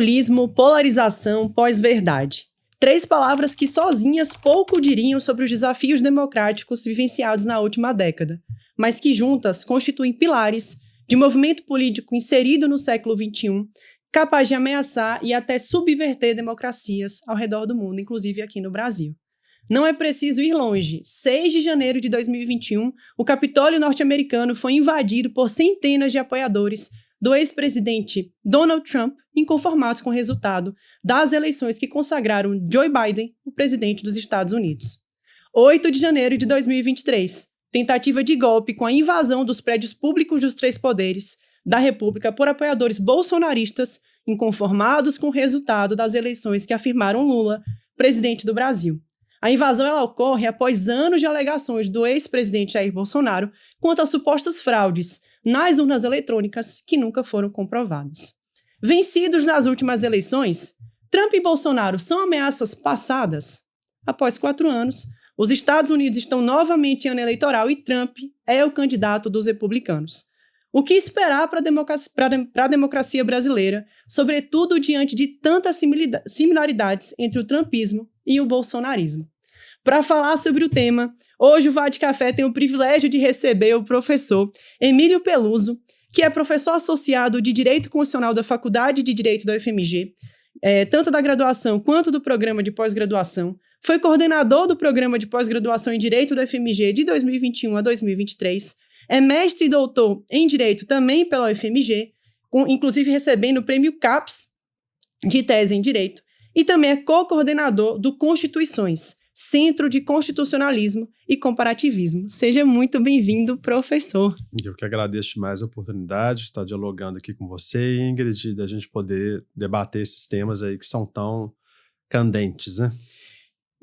Populismo, polarização, pós-verdade. 3 palavras que sozinhas pouco diriam sobre os desafios democráticos vivenciados na última década, mas que juntas constituem pilares de movimento político inserido no século XXI, capaz de ameaçar e até subverter democracias ao redor do mundo, inclusive aqui no Brasil. Não é preciso ir longe. 6 de janeiro de 2021, o Capitólio norte-americano foi invadido por centenas de apoiadores do ex-presidente Donald Trump, inconformados com o resultado das eleições que consagraram Joe Biden o presidente dos Estados Unidos. 8 de janeiro de 2023, tentativa de golpe com a invasão dos prédios públicos dos 3 poderes da República por apoiadores bolsonaristas inconformados com o resultado das eleições que afirmaram Lula presidente do Brasil. A invasão ela ocorre após anos de alegações do ex-presidente Jair Bolsonaro quanto a supostas fraudes nas urnas eletrônicas que nunca foram comprovadas. Vencidos nas últimas eleições, Trump e Bolsonaro são ameaças passadas? Após 4 anos, os Estados Unidos estão novamente em ano eleitoral e Trump é o candidato dos republicanos. O que esperar para a democracia brasileira, sobretudo diante de tantas similaridades entre o trumpismo e o bolsonarismo? Para falar sobre o tema, hoje o Vá de Café tem o privilégio de receber o professor Emílio Peluso, que é professor associado de Direito Constitucional da Faculdade de Direito da UFMG, tanto da graduação quanto do programa de pós-graduação. Foi coordenador do programa de pós-graduação em Direito da UFMG de 2021 a 2023. É mestre e doutor em Direito também pela UFMG, inclusive recebendo o prêmio CAPES de tese em Direito. E também é co-coordenador do Constituições, Centro de Constitucionalismo e Comparativismo. Seja muito bem-vindo, professor. Eu que agradeço demais a oportunidade de estar dialogando aqui com você, Ingrid, da gente poder debater esses temas aí que são tão candentes, né?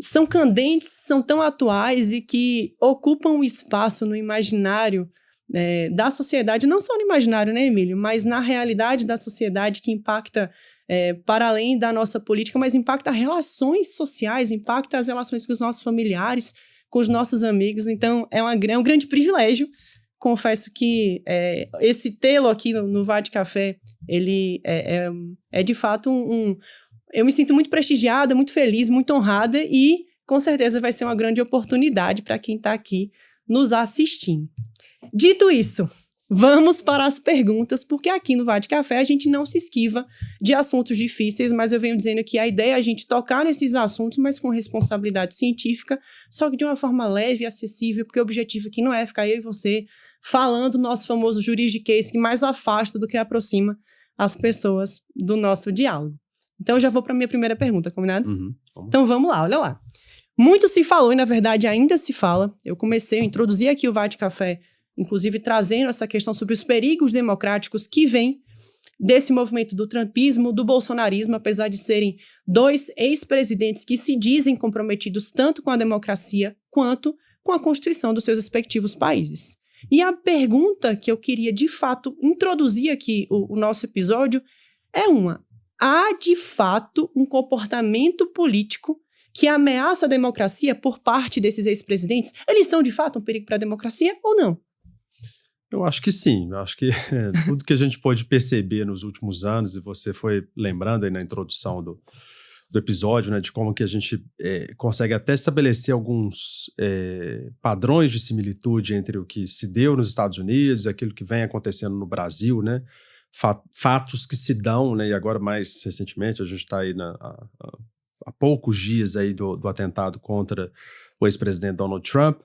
São candentes, são tão atuais e que ocupam um espaço no imaginário da sociedade, não só no imaginário, né, Emílio, mas na realidade da sociedade que impacta para além da nossa política, mas impacta relações sociais, impacta as relações com os nossos familiares, com os nossos amigos. Então, é um grande privilégio. Confesso que esse tê-lo aqui no Vá de Café, ele é de fato eu me sinto muito prestigiada, muito feliz, muito honrada e, com certeza, vai ser uma grande oportunidade para quem está aqui nos assistindo. Dito isso, vamos para as perguntas, porque aqui no Vá de Café a gente não se esquiva de assuntos difíceis, mas eu venho dizendo que a ideia é a gente tocar nesses assuntos, mas com responsabilidade científica, só que de uma forma leve e acessível, porque o objetivo aqui não é ficar eu e você falando o nosso famoso juridiquês que mais afasta do que aproxima as pessoas do nosso diálogo. Então, eu já vou para a minha primeira pergunta, combinado? Uhum. Então, vamos lá, olha lá. Muito se falou, e na verdade ainda se fala. Eu introduzi aqui o Vá de Café, inclusive trazendo essa questão sobre os perigos democráticos que vêm desse movimento do trumpismo, do bolsonarismo, apesar de serem 2 ex-presidentes que se dizem comprometidos tanto com a democracia quanto com a constituição dos seus respectivos países. E a pergunta que eu queria, de fato, introduzir aqui o nosso episódio é há, de fato, um comportamento político que ameaça a democracia por parte desses ex-presidentes? Eles são, de fato, um perigo para a democracia ou não? Eu acho que sim. Eu acho que tudo que a gente pôde perceber nos últimos anos, e você foi lembrando aí na introdução do episódio, né, de como que a gente consegue até estabelecer alguns padrões de similitude entre o que se deu nos Estados Unidos, aquilo que vem acontecendo no Brasil, né? Fatos que se dão, né, e agora mais recentemente, a gente está aí há poucos dias aí do atentado contra o ex-presidente Donald Trump,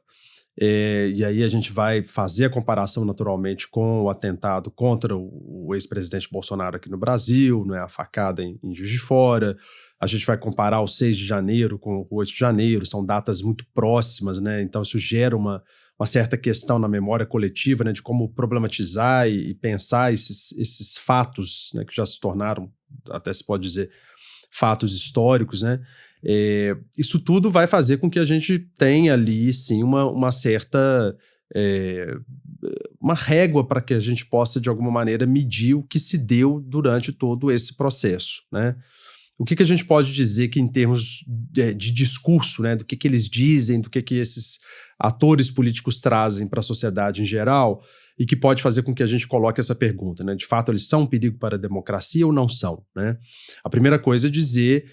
e aí a gente vai fazer a comparação naturalmente com o atentado contra o ex-presidente Bolsonaro aqui no Brasil, né, a facada em Juiz de Fora. A gente vai comparar o 6 de janeiro com o 8 de janeiro, são datas muito próximas, né, então isso gera uma certa questão na memória coletiva, né, de como problematizar e pensar esses fatos, né, que já se tornaram, até se pode dizer, fatos históricos, né? Isso tudo vai fazer com que a gente tenha ali, sim, uma certa uma régua para que a gente possa, de alguma maneira, medir o que se deu durante todo esse processo, né? O que a gente pode dizer que em termos de discurso, né, do que eles dizem, do que esses atores políticos trazem para a sociedade em geral, e que pode fazer com que a gente coloque essa pergunta, né? De fato, eles são um perigo para a democracia ou não são, né? A primeira coisa é dizer,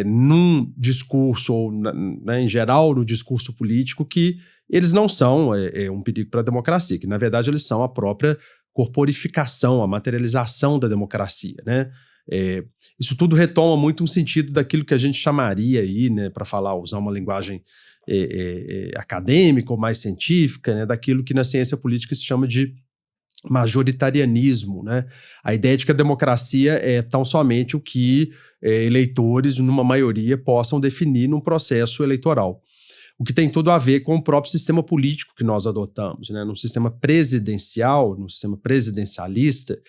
num discurso, ou né, em geral, no discurso político, que eles não são um perigo para a democracia, que, na verdade, eles são a própria corporificação, a materialização da democracia, né? Isso tudo retoma muito um sentido daquilo que a gente chamaria aí, né, para usar uma linguagem acadêmica ou mais científica, né, daquilo que na ciência política se chama de majoritarianismo, né? A ideia de que a democracia é tão somente o que eleitores, numa maioria, possam definir num processo eleitoral. O que tem tudo a ver com o próprio sistema político que nós adotamos, né? No sistema presidencial, no sistema presidencialista,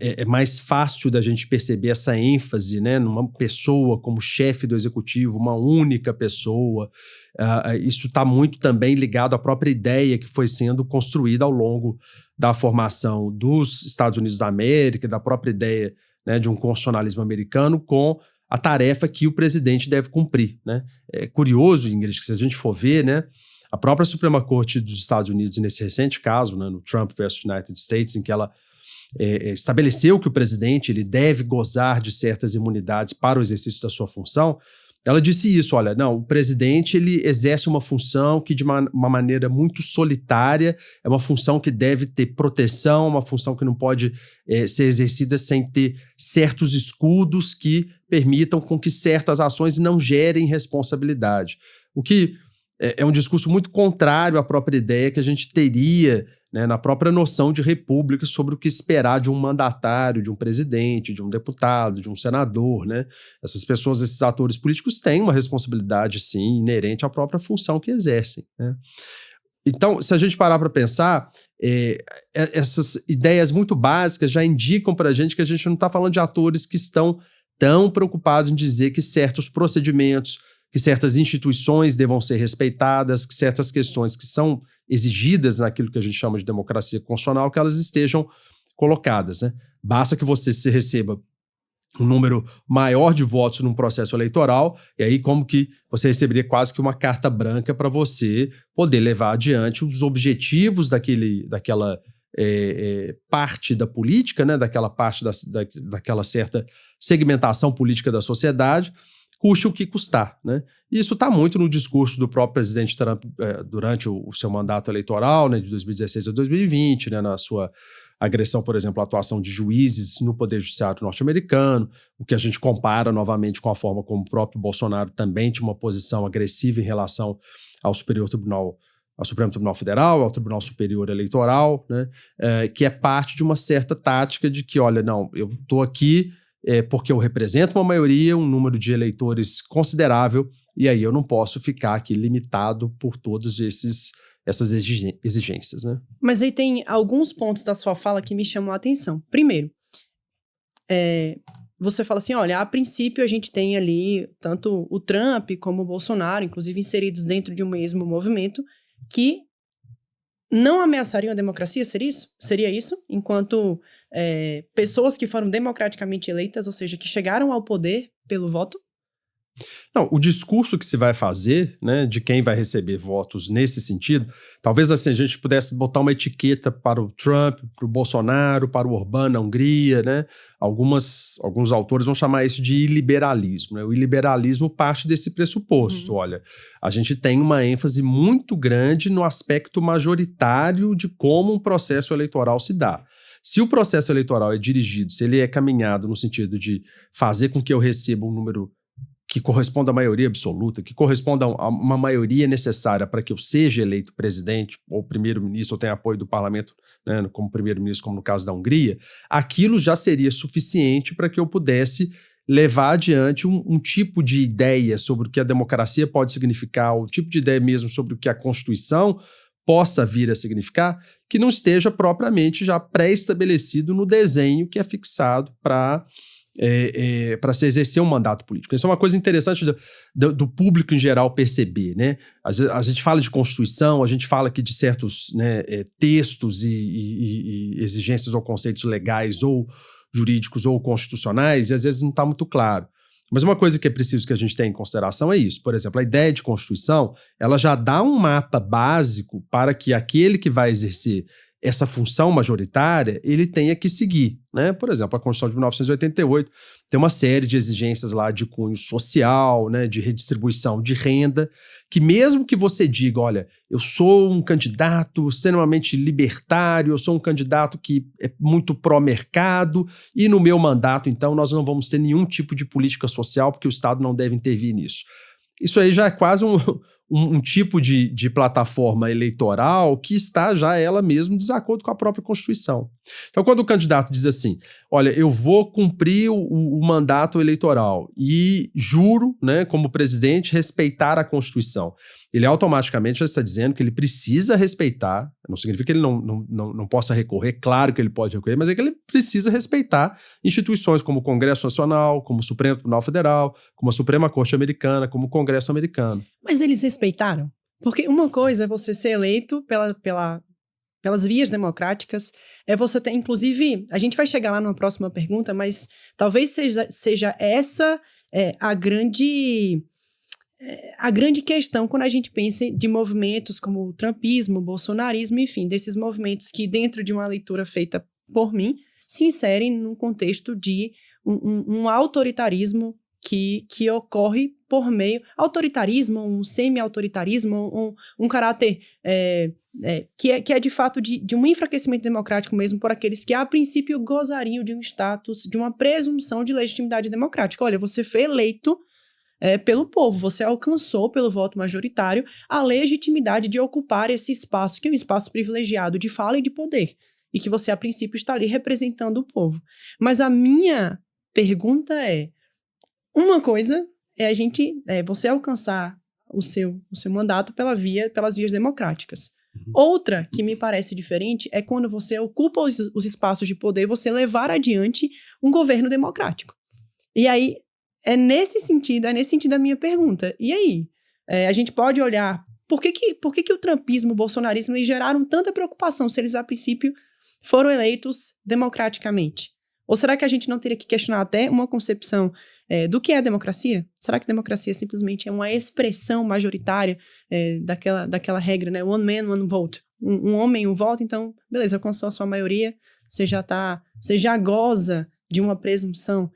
é mais fácil da gente perceber essa ênfase, né, numa pessoa como chefe do executivo, uma única pessoa. Isso está muito também ligado à própria ideia que foi sendo construída ao longo da formação dos Estados Unidos da América, da própria ideia, né, de um constitucionalismo americano com a tarefa que o presidente deve cumprir, né? É curioso, Ingrid, que se a gente for ver, né, a própria Suprema Corte dos Estados Unidos, nesse recente caso, né, no Trump versus United States, em que ela estabeleceu que o presidente ele deve gozar de certas imunidades para o exercício da sua função, ela disse isso, olha, não, o presidente ele exerce uma função que de uma maneira muito solitária, é uma função que deve ter proteção, uma função que não pode ser exercida sem ter certos escudos que permitam com que certas ações não gerem responsabilidade. O que é um discurso muito contrário à própria ideia que a gente teria, né, na própria noção de república sobre o que esperar de um mandatário, de um presidente, de um deputado, de um senador, né? Essas pessoas, esses atores políticos têm uma responsabilidade, sim, inerente à própria função que exercem, né? Então, se a gente parar para pensar, essas ideias muito básicas já indicam para a gente que a gente não está falando de atores que estão tão preocupados em dizer que certos procedimentos, que certas instituições devam ser respeitadas, que certas questões que são exigidas naquilo que a gente chama de democracia constitucional, que elas estejam colocadas, né? Basta que você se receba um número maior de votos num processo eleitoral, e aí como que você receberia quase que uma carta branca para você poder levar adiante os objetivos daquela parte da política, né? Daquela parte daquela certa segmentação política da sociedade, custe o que custar, né? Isso está muito no discurso do próprio presidente Trump durante o seu mandato eleitoral, né, de 2016 a 2020, né, na sua agressão, por exemplo, à atuação de juízes no Poder Judiciário norte-americano, o que a gente compara novamente com a forma como o próprio Bolsonaro também tinha uma posição agressiva em relação ao Supremo Tribunal Federal, ao Tribunal Superior Eleitoral, né, que é parte de uma certa tática de que, olha, não, eu estou aqui porque eu represento uma maioria, um número de eleitores considerável, e aí eu não posso ficar aqui limitado por todas essas exigências, né? Mas aí tem alguns pontos da sua fala que me chamam a atenção. Primeiro, você fala assim, olha, a princípio a gente tem ali tanto o Trump como o Bolsonaro, inclusive inseridos dentro de um mesmo movimento, que não ameaçariam a democracia, seria isso? Enquanto pessoas que foram democraticamente eleitas, ou seja, que chegaram ao poder pelo voto? Não, o discurso que se vai fazer, né, de quem vai receber votos nesse sentido, talvez assim a gente pudesse botar uma etiqueta para o Trump, para o Bolsonaro, para o Orbán na Hungria, né? Alguns autores vão chamar isso de iliberalismo, né? O iliberalismo parte desse pressuposto. Olha, a gente tem uma ênfase muito grande no aspecto majoritário de como um processo eleitoral se dá. Se o processo eleitoral é dirigido, se ele é caminhado no sentido de fazer com que eu receba um número que corresponda à maioria absoluta, que corresponda a uma maioria necessária para que eu seja eleito presidente ou primeiro-ministro, ou tenha apoio do parlamento, né, como primeiro-ministro, como no caso da Hungria, aquilo já seria suficiente para que eu pudesse levar adiante um tipo de ideia sobre o que a democracia pode significar, um tipo de ideia mesmo sobre o que a Constituição possa vir a significar, que não esteja propriamente já pré-estabelecido no desenho que é fixado para se exercer um mandato político. Isso é uma coisa interessante do público em geral perceber, né? A gente fala de Constituição, a gente fala aqui de certos, né, textos e exigências ou conceitos legais ou jurídicos ou constitucionais, e às vezes não está muito claro. Mas uma coisa que é preciso que a gente tenha em consideração é isso. Por exemplo, a ideia de Constituição, ela já dá um mapa básico para que aquele que vai exercer essa função majoritária, ele tenha que seguir, né? Por exemplo, a Constituição de 1988 tem uma série de exigências lá de cunho social, né, de redistribuição de renda, que mesmo que você diga, olha, eu sou um candidato extremamente libertário, eu sou um candidato que é muito pró-mercado, e no meu mandato, então, nós não vamos ter nenhum tipo de política social, porque o Estado não deve intervir nisso. Isso aí já é quase um tipo de plataforma eleitoral que está já ela mesma em desacordo com a própria Constituição. Então, quando o candidato diz assim, olha, eu vou cumprir o mandato eleitoral e juro, né, como presidente, respeitar a Constituição, ele automaticamente já está dizendo que ele precisa respeitar, não significa que ele não possa recorrer, claro que ele pode recorrer, mas é que ele precisa respeitar instituições como o Congresso Nacional, como o Supremo Tribunal Federal, como a Suprema Corte Americana, como o Congresso americano. Mas eles respeitaram? Porque uma coisa é você ser eleito pelas vias democráticas, é você ter, inclusive, a gente vai chegar lá numa próxima pergunta, mas talvez seja essa a grande questão quando a gente pensa de movimentos como o trumpismo, o bolsonarismo, enfim, desses movimentos que dentro de uma leitura feita por mim, se inserem num contexto de um autoritarismo que ocorre por meio... Autoritarismo, um semi-autoritarismo, um caráter que é de fato de um enfraquecimento democrático mesmo por aqueles que a princípio gozariam de um status, de uma presunção de legitimidade democrática. Olha, você foi eleito pelo povo, você alcançou pelo voto majoritário a legitimidade de ocupar esse espaço, que é um espaço privilegiado de fala e de poder, e que você a princípio está ali representando o povo. Mas a minha pergunta uma coisa é você alcançar o seu mandato pelas vias democráticas. Outra, que me parece diferente, é quando você ocupa os espaços de poder, você levar adiante um governo democrático. E aí, é nesse sentido a minha pergunta. E aí? A gente pode olhar, por que o trumpismo, o bolsonarismo, eles geraram tanta preocupação se eles, a princípio, foram eleitos democraticamente? Ou será que a gente não teria que questionar até uma concepção do que é a democracia? Será que a democracia simplesmente é uma expressão majoritária daquela regra, né? One man, one vote. Um homem, um voto, então, beleza, alcançou a sua maioria, você já goza de uma presunção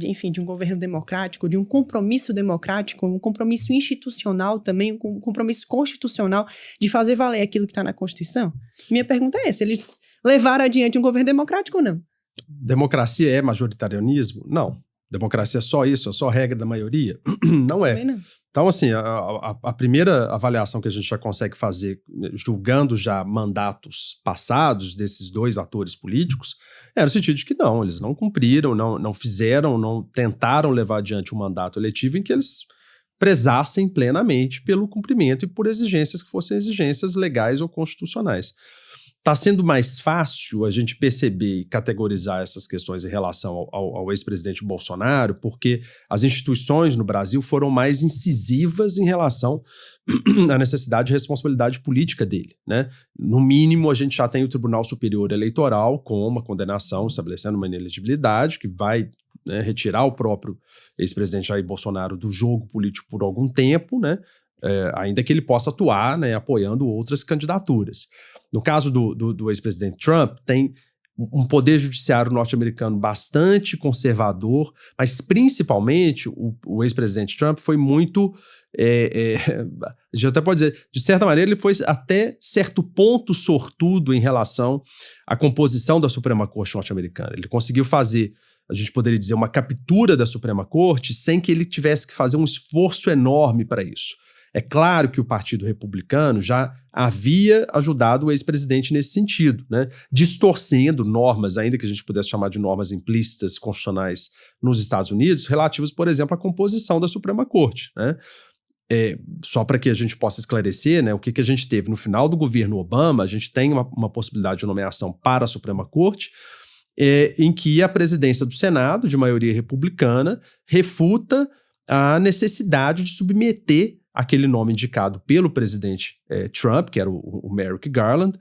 enfim, de um governo democrático, de um compromisso democrático, um compromisso institucional também, um compromisso constitucional de fazer valer aquilo que está na Constituição? Minha pergunta é essa, eles levaram adiante um governo democrático ou não? Democracia é majoritarianismo? Não. Democracia é só isso? É só regra da maioria? Não é. Não. Então, assim, a primeira avaliação que a gente já consegue fazer, julgando já mandatos passados desses dois atores políticos, era no sentido de que não, eles não cumpriram, não fizeram, não tentaram levar adiante um mandato eletivo em que eles prezassem plenamente pelo cumprimento e por exigências que fossem exigências legais ou constitucionais. Está sendo mais fácil a gente perceber e categorizar essas questões em relação ao ex-presidente Bolsonaro, porque as instituições no Brasil foram mais incisivas em relação à necessidade de responsabilidade política dele, né? No mínimo, a gente já tem o Tribunal Superior Eleitoral com uma condenação estabelecendo uma inelegibilidade que vai, né, retirar o próprio ex-presidente Jair Bolsonaro do jogo político por algum tempo, né? Ainda que ele possa atuar, né, apoiando outras candidaturas. No caso do ex-presidente Trump, tem um poder judiciário norte-americano bastante conservador, mas principalmente o ex-presidente Trump foi muito, a gente até pode dizer, de certa maneira ele foi até certo ponto sortudo em relação à composição da Suprema Corte norte-americana. Ele conseguiu fazer, a gente poderia dizer, uma captura da Suprema Corte sem que ele tivesse que fazer um esforço enorme para isso. É claro que o Partido Republicano já havia ajudado o ex-presidente nesse sentido, né? Distorcendo normas, ainda que a gente pudesse chamar de normas implícitas constitucionais nos Estados Unidos, relativas, por exemplo, à composição da Suprema Corte, né? Só para que a gente possa esclarecer, né, o que a gente teve no final do governo Obama, a gente tem uma possibilidade de nomeação para a Suprema Corte, em que a presidência do Senado, de maioria republicana, refuta a necessidade de submeter aquele nome indicado pelo presidente Trump, que era o Merrick Garland,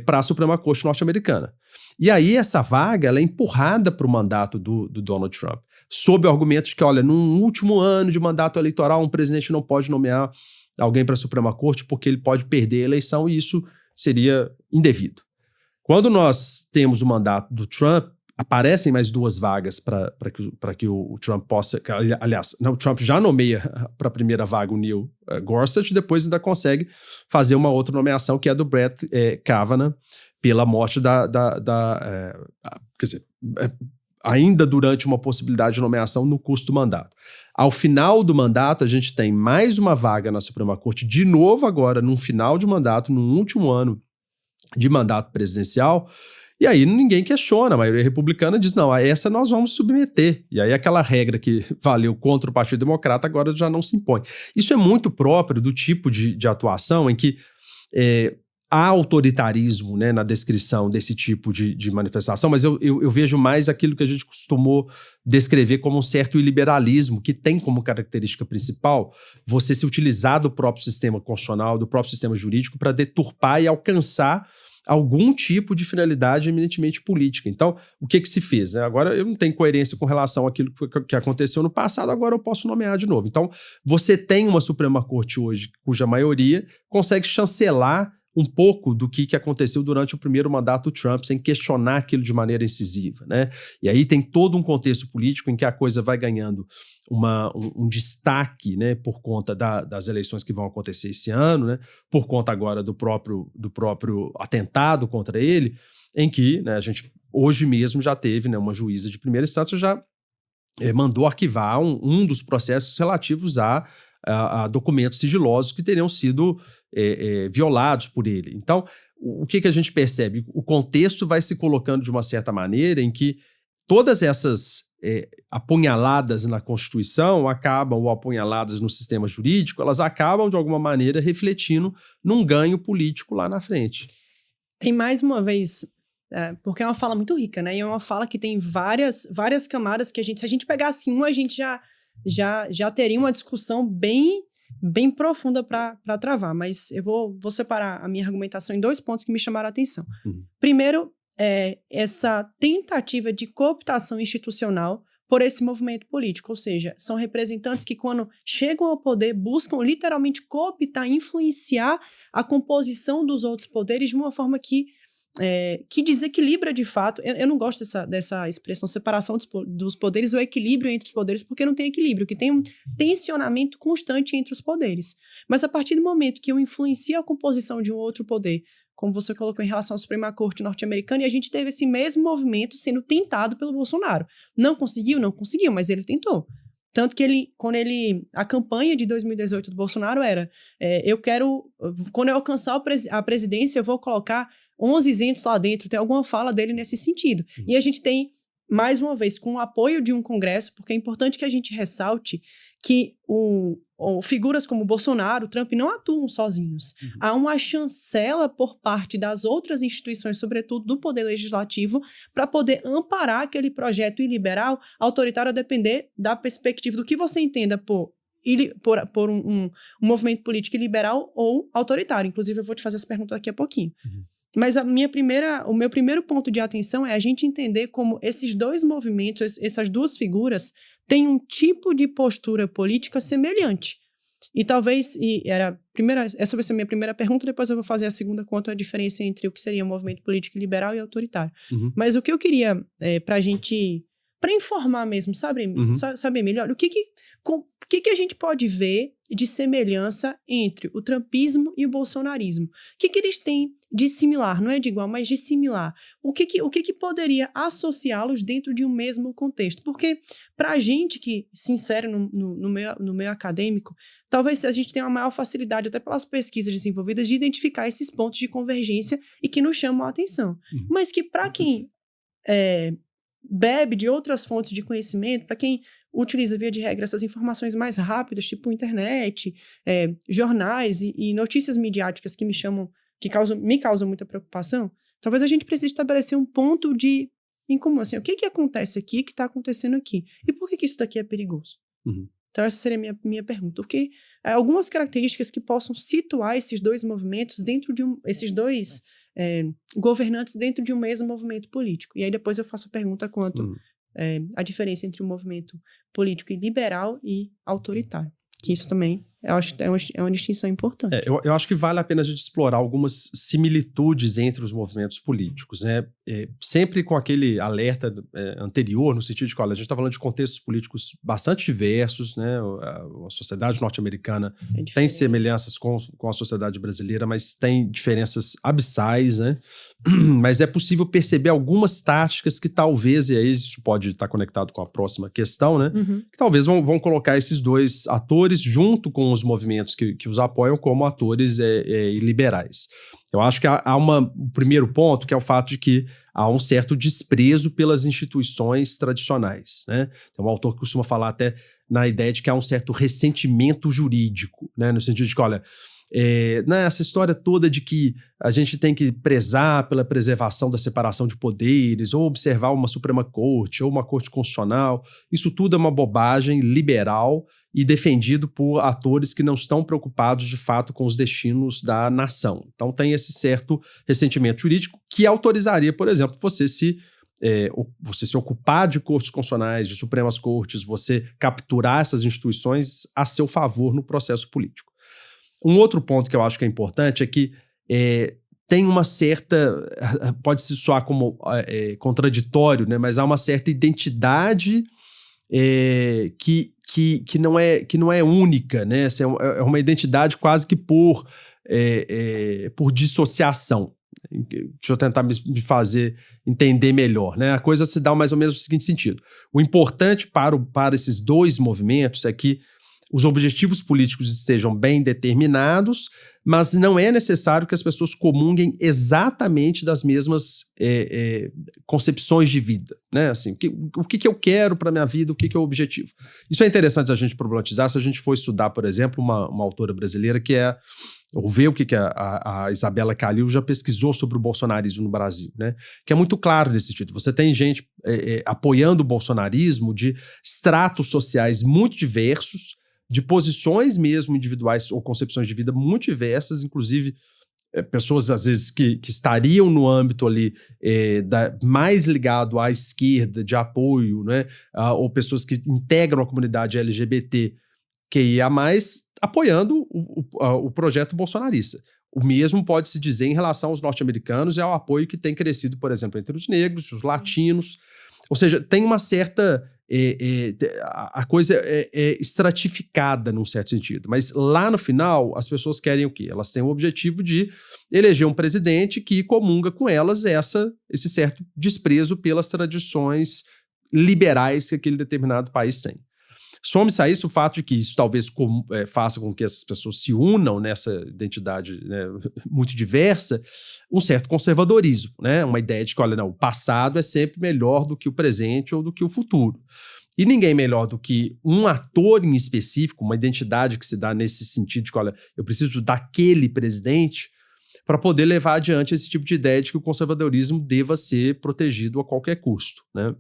para a Suprema Corte norte-americana. E aí essa vaga ela é empurrada para o mandato do Donald Trump. sob o argumento de que, olha, num último ano de mandato eleitoral, um presidente não pode nomear alguém para a Suprema Corte porque ele pode perder a eleição e isso seria indevido. Quando nós temos o mandato do Trump, aparecem mais 2 vagas para que o Trump possa... Aliás, não, o Trump já nomeia para a primeira vaga o Neil Gorsuch, depois ainda consegue fazer uma outra nomeação, que é a do Brett Kavanaugh, pela morte quer dizer, ainda durante uma possibilidade de nomeação no curso do mandato. Ao final do mandato, a gente tem mais uma vaga na Suprema Corte, de novo agora, num final de mandato, num último ano de mandato presidencial, e aí ninguém questiona, a maioria republicana diz, não, a essa nós vamos submeter. E aí aquela regra que valeu contra o Partido Democrata agora já não se impõe. Isso é muito próprio do tipo de atuação em que há autoritarismo, né, na descrição desse tipo de manifestação, mas eu vejo mais aquilo que a gente costumou descrever como um certo iliberalismo, que tem como característica principal você se utilizar do próprio sistema constitucional, do próprio sistema jurídico para deturpar e alcançar algum tipo de finalidade eminentemente política. Então, o que se fez? Né? Agora, eu não tenho coerência com relação àquilo que aconteceu no passado, agora eu posso nomear de novo. Então, você tem uma Suprema Corte hoje, cuja maioria consegue chancelar um pouco do que aconteceu durante o primeiro mandato do Trump, sem questionar aquilo de maneira incisiva, né? E aí tem todo um contexto político em que a coisa vai ganhando um destaque, né, por conta das eleições que vão acontecer esse ano, né, por conta agora do próprio atentado contra ele, em que, né, a gente hoje mesmo já teve, né, uma juíza de primeira instância já mandou arquivar um dos processos relativos a documentos sigilosos que teriam sido violados por ele. Então, o que a gente percebe? O contexto vai se colocando de uma certa maneira em que todas essas apunhaladas na Constituição acabam, ou apunhaladas no sistema jurídico, elas acabam, de alguma maneira, refletindo num ganho político lá na frente. Tem mais uma vez... porque é uma fala muito rica, né? E é uma fala que tem várias camadas que se a gente pegasse a gente já teria uma discussão bem profunda para travar. Mas eu vou separar a minha argumentação em 2 pontos que me chamaram a atenção. Uhum. Primeiro, essa tentativa de cooptação institucional por esse movimento político, ou seja, são representantes que quando chegam ao poder buscam literalmente cooptar, influenciar a composição dos outros poderes de uma forma que desequilibra de fato. Eu não gosto dessa expressão separação dos poderes ou equilíbrio entre os poderes, porque não tem equilíbrio, que tem um tensionamento constante entre os poderes. Mas a partir do momento que eu influencio a composição de um outro poder, como você colocou em relação à Suprema Corte norte-americana, e a gente teve esse mesmo movimento sendo tentado pelo Bolsonaro. Não conseguiu, mas ele tentou. Tanto que a campanha de 2018 do Bolsonaro era, quando eu alcançar a presidência, eu vou colocar 11 isentos lá dentro, tem alguma fala dele nesse sentido. E a gente tem, mais uma vez, com o apoio de um Congresso, porque é importante que a gente ressalte que figuras como Bolsonaro, Trump, não atuam sozinhos. Uhum. Há uma chancela por parte das outras instituições, sobretudo do Poder Legislativo, para poder amparar aquele projeto iliberal, autoritário, a depender da perspectiva do que você entenda por um movimento político liberal ou autoritário. Inclusive, eu vou te fazer essa pergunta daqui a pouquinho. Uhum. Mas o meu primeiro ponto de atenção é a gente entender como esses 2 movimentos, essas 2 figuras, têm um tipo de postura política semelhante. E talvez, essa vai ser a minha primeira pergunta, depois eu vou fazer a segunda quanto à diferença entre o que seria um movimento político liberal e autoritário. Uhum. Mas o que eu queria, para informar mesmo, saber melhor, o que a gente pode ver de semelhança entre o trumpismo e o bolsonarismo? O que eles têm de similar? Não é de igual, mas de similar. O que poderia associá-los dentro de um mesmo contexto? Porque, para a gente que se insere no meio acadêmico, talvez a gente tenha uma maior facilidade, até pelas pesquisas desenvolvidas, de identificar esses pontos de convergência e que nos chamam a atenção. Mas que, para quem bebe de outras fontes de conhecimento, para quem utiliza, via de regra, essas informações mais rápidas, tipo internet, jornais e notícias midiáticas que me causam muita preocupação, talvez a gente precise estabelecer um ponto em comum, assim, o que acontece aqui, que está acontecendo aqui? E por que isso daqui é perigoso? Uhum. Então essa seria a minha pergunta. Porque algumas características que possam situar esses 2 movimentos dentro de esses 2 governantes dentro de um mesmo movimento político. E aí depois eu faço a pergunta quanto a diferença entre um movimento político e liberal e autoritário. Que isso também, eu acho que é uma distinção importante. Eu acho que vale a pena a gente explorar algumas similitudes entre os movimentos políticos, né? Sempre com aquele alerta anterior, no sentido de que, olha, a gente está falando de contextos políticos bastante diversos, né? A sociedade norte-americana tem semelhanças com a sociedade brasileira, mas tem diferenças abissais, né? Mas é possível perceber algumas táticas que talvez, e aí isso pode estar conectado com a próxima questão, né? Que talvez vão colocar esses dois atores junto com os movimentos que os apoiam como atores liberais. Eu acho que há um primeiro ponto, que é o fato de que há um certo desprezo pelas instituições tradicionais, né? Tem um autor que costuma falar até na ideia de que há um certo ressentimento jurídico, né? No sentido de que, olha, essa história toda de que a gente tem que prezar pela preservação da separação de poderes, ou observar uma Suprema Corte, ou uma Corte Constitucional, isso tudo é uma bobagem liberal e defendido por atores que não estão preocupados de fato com os destinos da nação. Então tem esse certo ressentimento jurídico que autorizaria, por exemplo, você se ocupar de cortes constitucionais, de Supremas Cortes, você capturar essas instituições a seu favor no processo político. Um outro ponto que eu acho que é importante é que tem uma certa, pode se soar como contraditório, né, mas há uma certa identidade que não é única, né? Assim, é uma identidade quase que por dissociação. Deixa eu tentar me fazer entender melhor, né? A coisa se dá mais ou menos no seguinte sentido. O importante para esses dois movimentos é que os objetivos políticos estejam bem determinados, mas não é necessário que as pessoas comunguem exatamente das mesmas concepções de vida, né? Assim, o que eu quero para a minha vida, o que é o objetivo. Isso é interessante a gente problematizar se a gente for estudar, por exemplo, uma autora brasileira ou ver o que a Isabela Calil já pesquisou sobre o bolsonarismo no Brasil, né? Que é muito claro nesse sentido. Você tem gente apoiando o bolsonarismo de estratos sociais muito diversos, de posições mesmo individuais ou concepções de vida muito diversas, inclusive pessoas às vezes que estariam no âmbito ali mais ligado à esquerda, de apoio, né? Ou pessoas que integram a comunidade LGBT que ia mais apoiando o projeto bolsonarista. O mesmo pode-se dizer em relação aos norte-americanos e ao apoio que tem crescido, por exemplo, entre os negros, os latinos. Ou seja, tem uma certa... a coisa é estratificada num certo sentido. Mas lá no final, as pessoas querem o quê? Elas têm o objetivo de eleger um presidente que comunga com elas esse certo desprezo pelas tradições liberais que aquele determinado país tem. Some-se a isso o fato de que isso talvez faça com que essas pessoas se unam nessa identidade, né, muito diversa, um certo conservadorismo, né? Uma ideia de que, olha, não, o passado é sempre melhor do que o presente ou do que o futuro. E ninguém melhor do que um ator em específico, uma identidade que se dá nesse sentido de que, olha, eu preciso daquele presidente para poder levar adiante esse tipo de ideia de que o conservadorismo deva ser protegido a qualquer custo, né?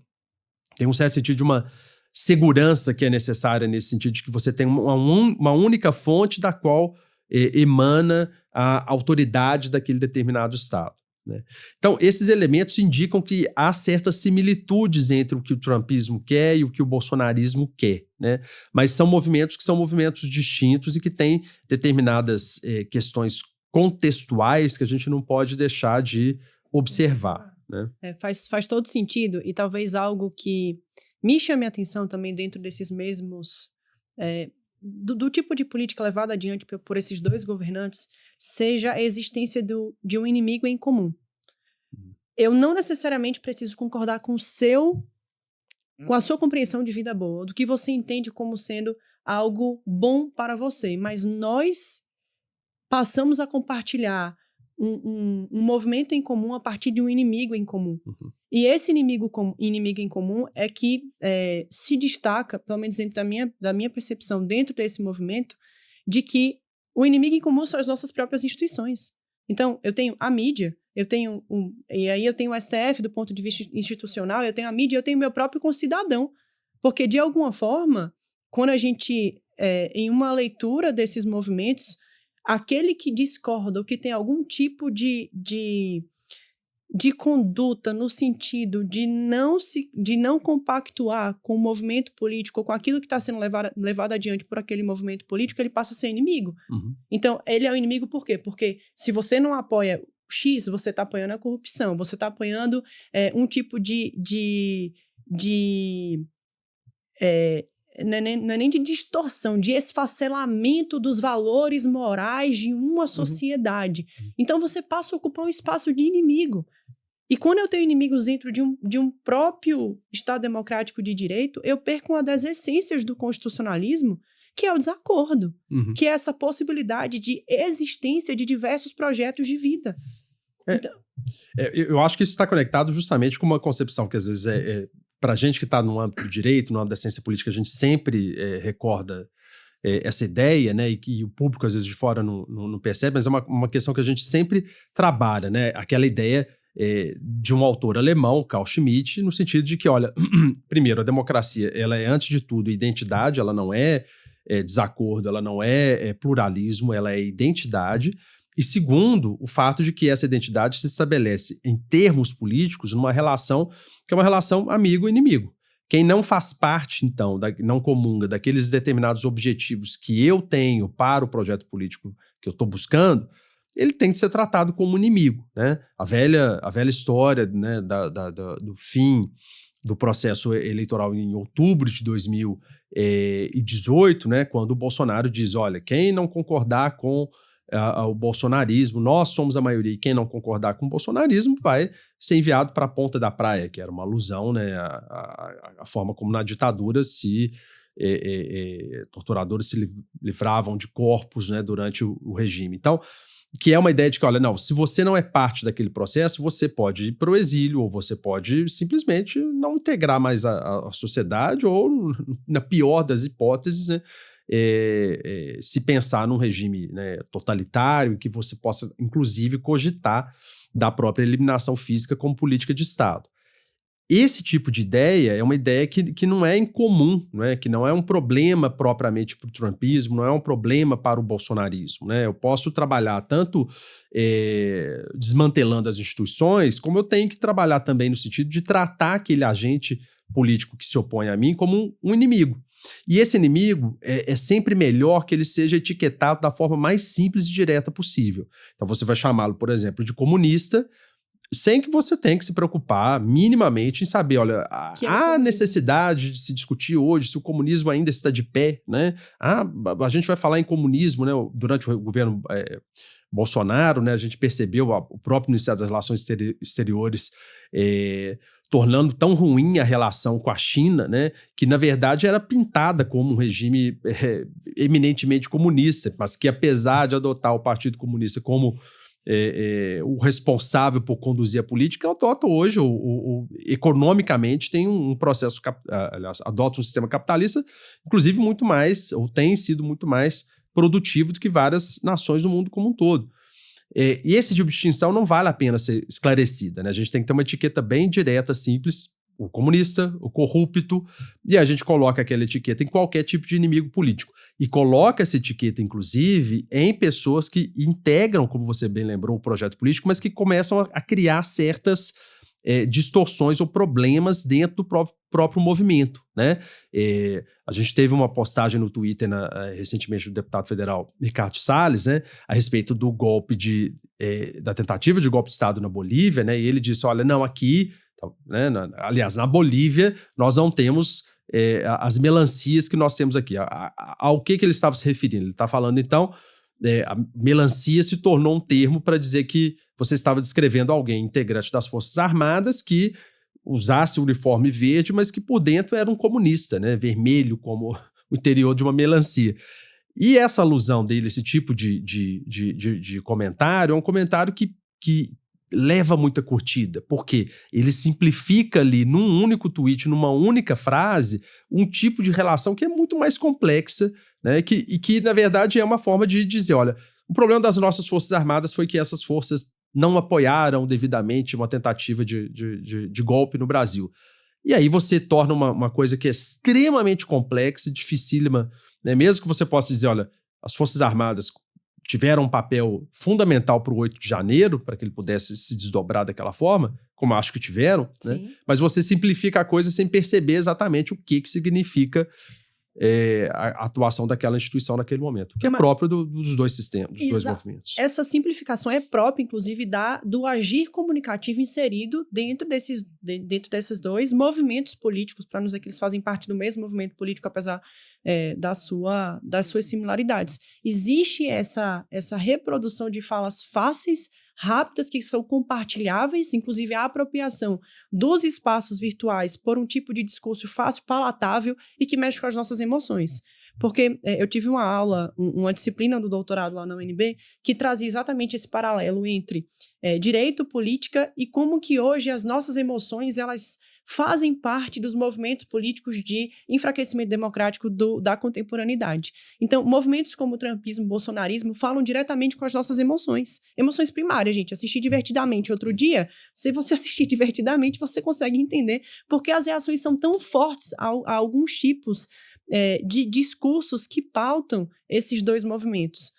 Tem um certo sentido de uma segurança que é necessária nesse sentido de que você tem uma única fonte da qual emana a autoridade daquele determinado Estado, né? Então, esses elementos indicam que há certas similitudes entre o que o trumpismo quer e o que o bolsonarismo quer, né? Mas são movimentos que são movimentos distintos e que têm determinadas questões contextuais que a gente não pode deixar de observar, né? Faz todo sentido, e talvez algo que me chame a atenção também dentro desses mesmos... do tipo de política levada adiante por esses dois governantes seja a existência de um inimigo em comum. Eu não necessariamente preciso concordar com a sua compreensão de vida boa, do que você entende como sendo algo bom para você, mas nós passamos a compartilhar um movimento em comum a partir de um inimigo em comum. Uhum. E esse inimigo em comum é que se destaca, pelo menos dentro da minha percepção, dentro desse movimento, de que o inimigo em comum são as nossas próprias instituições. Então, eu tenho a mídia, e aí eu tenho o STF do ponto de vista institucional, eu tenho a mídia, eu tenho meu próprio concidadão. Porque, de alguma forma, quando a gente, em uma leitura desses movimentos, aquele que discorda ou que tem algum tipo de de conduta no sentido de não compactuar com o movimento político ou com aquilo que está sendo levado adiante por aquele movimento político, ele passa a ser inimigo. Uhum. Então, ele é o inimigo por quê? Porque se você não apoia o X, você está apoiando a corrupção, você está apoiando um tipo não é nem de distorção, de esfacelamento dos valores morais de uma sociedade. Então, você passa a ocupar um espaço de inimigo. E quando eu tenho inimigos dentro de um próprio Estado democrático de direito, eu perco uma das essências do constitucionalismo, que é o desacordo, que é essa possibilidade de existência de diversos projetos de vida. Eu acho que isso está conectado justamente com uma concepção que às vezes para a gente que está no âmbito do direito, no âmbito da ciência política, a gente sempre recorda essa ideia, né, e que o público às vezes de fora não percebe, mas é uma questão que a gente sempre trabalha, né, aquela ideia de um autor alemão, Carl Schmitt, no sentido de que, olha, primeiro, a democracia, ela é antes de tudo identidade, ela não é desacordo, ela não é pluralismo, ela é identidade. E segundo, o fato de que essa identidade se estabelece em termos políticos numa relação que é uma relação amigo-inimigo. Quem não faz parte, então, não comunga daqueles determinados objetivos que eu tenho para o projeto político que eu estou buscando, ele tem que ser tratado como inimigo, né? A velha história, né, do fim do processo eleitoral em outubro de 2018, né, quando o Bolsonaro diz, olha, quem não concordar com o bolsonarismo, nós somos a maioria, e quem não concordar com o bolsonarismo vai ser enviado para a ponta da praia, que era uma alusão, né, a forma como na ditadura torturadores se livravam de corpos, né, durante o regime. Então, que é uma ideia de que, olha, não, se você não é parte daquele processo, você pode ir para o exílio, ou você pode simplesmente não integrar mais a sociedade, ou, na pior das hipóteses, né, se pensar num regime, né, totalitário, em que você possa, inclusive, cogitar da própria eliminação física como política de Estado. Esse tipo de ideia é uma ideia que não é incomum, né? Que não é um problema propriamente para o trumpismo, não é um problema para o bolsonarismo, né? Eu posso trabalhar tanto desmantelando as instituições, como eu tenho que trabalhar também no sentido de tratar aquele agente político que se opõe a mim como um inimigo. E esse inimigo é sempre melhor que ele seja etiquetado da forma mais simples e direta possível. Então você vai chamá-lo, por exemplo, de comunista, sem que você tenha que se preocupar minimamente em saber, olha, há necessidade de se discutir hoje se o comunismo ainda está de pé, né? A gente vai falar em comunismo, né? Durante o governo Bolsonaro, né? A gente percebeu o próprio Ministério das Relações Exteriores tornando tão ruim a relação com a China, né? Que na verdade era pintada como um regime eminentemente comunista, mas que apesar de adotar o Partido Comunista como o responsável por conduzir a política, adota hoje, economicamente, tem um processo, aliás, adota um sistema capitalista, inclusive muito mais, ou tem sido muito mais produtivo do que várias nações do mundo como um todo. E esse tipo de distinção não vale a pena ser esclarecida, né? A gente tem que ter uma etiqueta bem direta, simples, o comunista, o corrupto, e a gente coloca aquela etiqueta em qualquer tipo de inimigo político. E coloca essa etiqueta, inclusive, em pessoas que integram, como você bem lembrou, o projeto político, mas que começam a criar certas distorções ou problemas dentro do próprio movimento, né? A gente teve uma postagem no Twitter recentemente do deputado federal Ricardo Salles, né, a respeito do golpe da tentativa de golpe de Estado na Bolívia, né? E ele disse, olha, não, aqui, né, aliás, na Bolívia, nós não temos as melancias que nós temos aqui. Ao que ele estava se referindo? Ele está falando, então, a melancia se tornou um termo para dizer que você estava descrevendo alguém integrante das Forças Armadas que usasse o uniforme verde, mas que por dentro era um comunista, né, vermelho, como o interior de uma melancia. E essa alusão dele, esse tipo de comentário, é um comentário que leva muita curtida, porque ele simplifica ali num único tweet, numa única frase, um tipo de relação que é muito mais complexa, né, e que, na verdade, é uma forma de dizer, olha, o problema das nossas Forças Armadas foi que essas forças não apoiaram devidamente uma tentativa de golpe no Brasil. E aí você torna uma coisa que é extremamente complexa, dificílima, né, mesmo que você possa dizer, olha, as Forças Armadas tiveram um papel fundamental para o 8 de janeiro, para que ele pudesse se desdobrar daquela forma, como eu acho que tiveram, né? Mas você simplifica a coisa sem perceber exatamente o que significa a atuação daquela instituição naquele momento, que é próprio dos dois sistemas, dos dois movimentos. Essa simplificação é própria, inclusive, do agir comunicativo inserido dentro desses dois movimentos políticos, para não dizer que eles fazem parte do mesmo movimento político, apesar das suas similaridades. Existe essa reprodução de falas fáceis, rápidas, que são compartilháveis, inclusive a apropriação dos espaços virtuais por um tipo de discurso fácil, palatável e que mexe com as nossas emoções. Porque eu tive uma aula, uma disciplina do doutorado lá na UNB, que trazia exatamente esse paralelo entre direito, política e como que hoje as nossas emoções, elas fazem parte dos movimentos políticos de enfraquecimento democrático da contemporaneidade. Então, movimentos como o trumpismo, o bolsonarismo, falam diretamente com as nossas emoções. Emoções primárias, gente. Assistir divertidamente outro dia, se você assistir divertidamente, você consegue entender porque as reações são tão fortes a alguns tipos de discursos que pautam esses dois movimentos.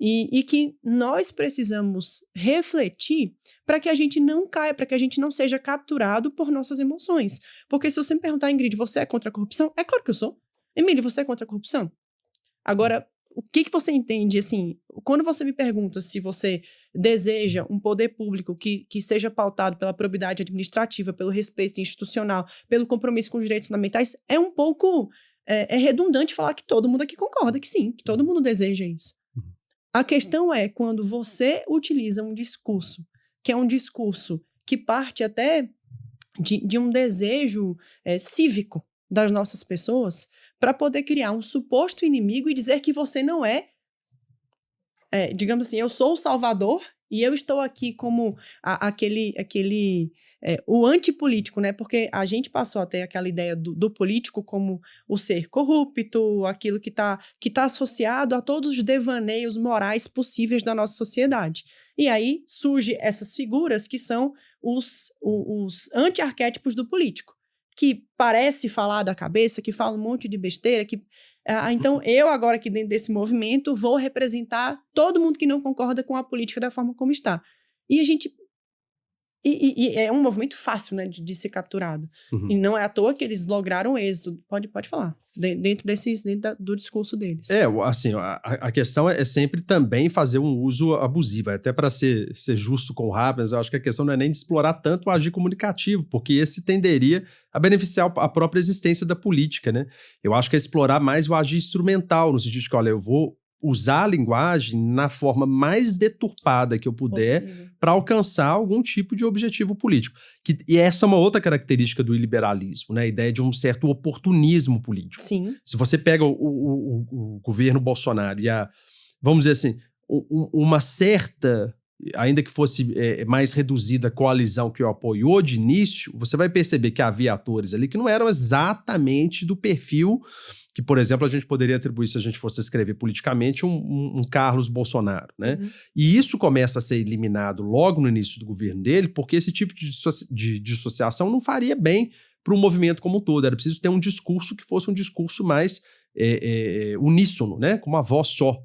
E que nós precisamos refletir para que a gente não caia, para que a gente não seja capturado por nossas emoções. Porque se você me perguntar, Ingrid, você é contra a corrupção? É claro que eu sou. Emílio, você é contra a corrupção? Agora, o que você entende, assim, quando você me pergunta se você deseja um poder público que seja pautado pela probidade administrativa, pelo respeito institucional, pelo compromisso com os direitos fundamentais, é um pouco redundante falar que todo mundo aqui concorda que sim, que todo mundo deseja isso. A questão é quando você utiliza um discurso, que é um discurso que parte até de um desejo cívico das nossas pessoas, para poder criar um suposto inimigo e dizer que você não digamos assim, eu sou o salvador e eu estou aqui como o antipolítico, né? Porque a gente passou até aquela ideia do político como o ser corrupto, aquilo que tá associado a todos os devaneios morais possíveis da nossa sociedade. E aí surgem essas figuras que são os anti-arquétipos do político, que parece falar da cabeça, que fala um monte de besteira, então eu agora aqui dentro desse movimento vou representar todo mundo que não concorda com a política da forma como está. E a gente... E é um movimento fácil, né, de ser capturado. Uhum. E não é à toa que eles lograram êxito. Pode falar. Dentro do discurso deles. Assim, a questão é sempre também fazer um uso abusivo. Até para ser justo com o Habermas, eu acho que a questão não é nem de explorar tanto o agir comunicativo, porque esse tenderia a beneficiar a própria existência da política, né? Eu acho que é explorar mais o agir instrumental, no sentido de que, olha, eu vou usar a linguagem na forma mais deturpada que eu puder para alcançar algum tipo de objetivo político. E essa é uma outra característica do iliberalismo, né? A ideia de um certo oportunismo político. Sim. Se você pega o governo Bolsonaro e vamos dizer assim, uma certa, ainda que fosse mais reduzida, coalizão que o apoiou de início, você vai perceber que havia atores ali que não eram exatamente do perfil que, por exemplo, a gente poderia atribuir, se a gente fosse escrever politicamente, um Carlos Bolsonaro, né? Uhum. E isso começa a ser eliminado logo no início do governo dele, porque esse tipo de dissociação não faria bem para o movimento como um todo. Era preciso ter um discurso que fosse um discurso mais uníssono, né? Com uma voz só.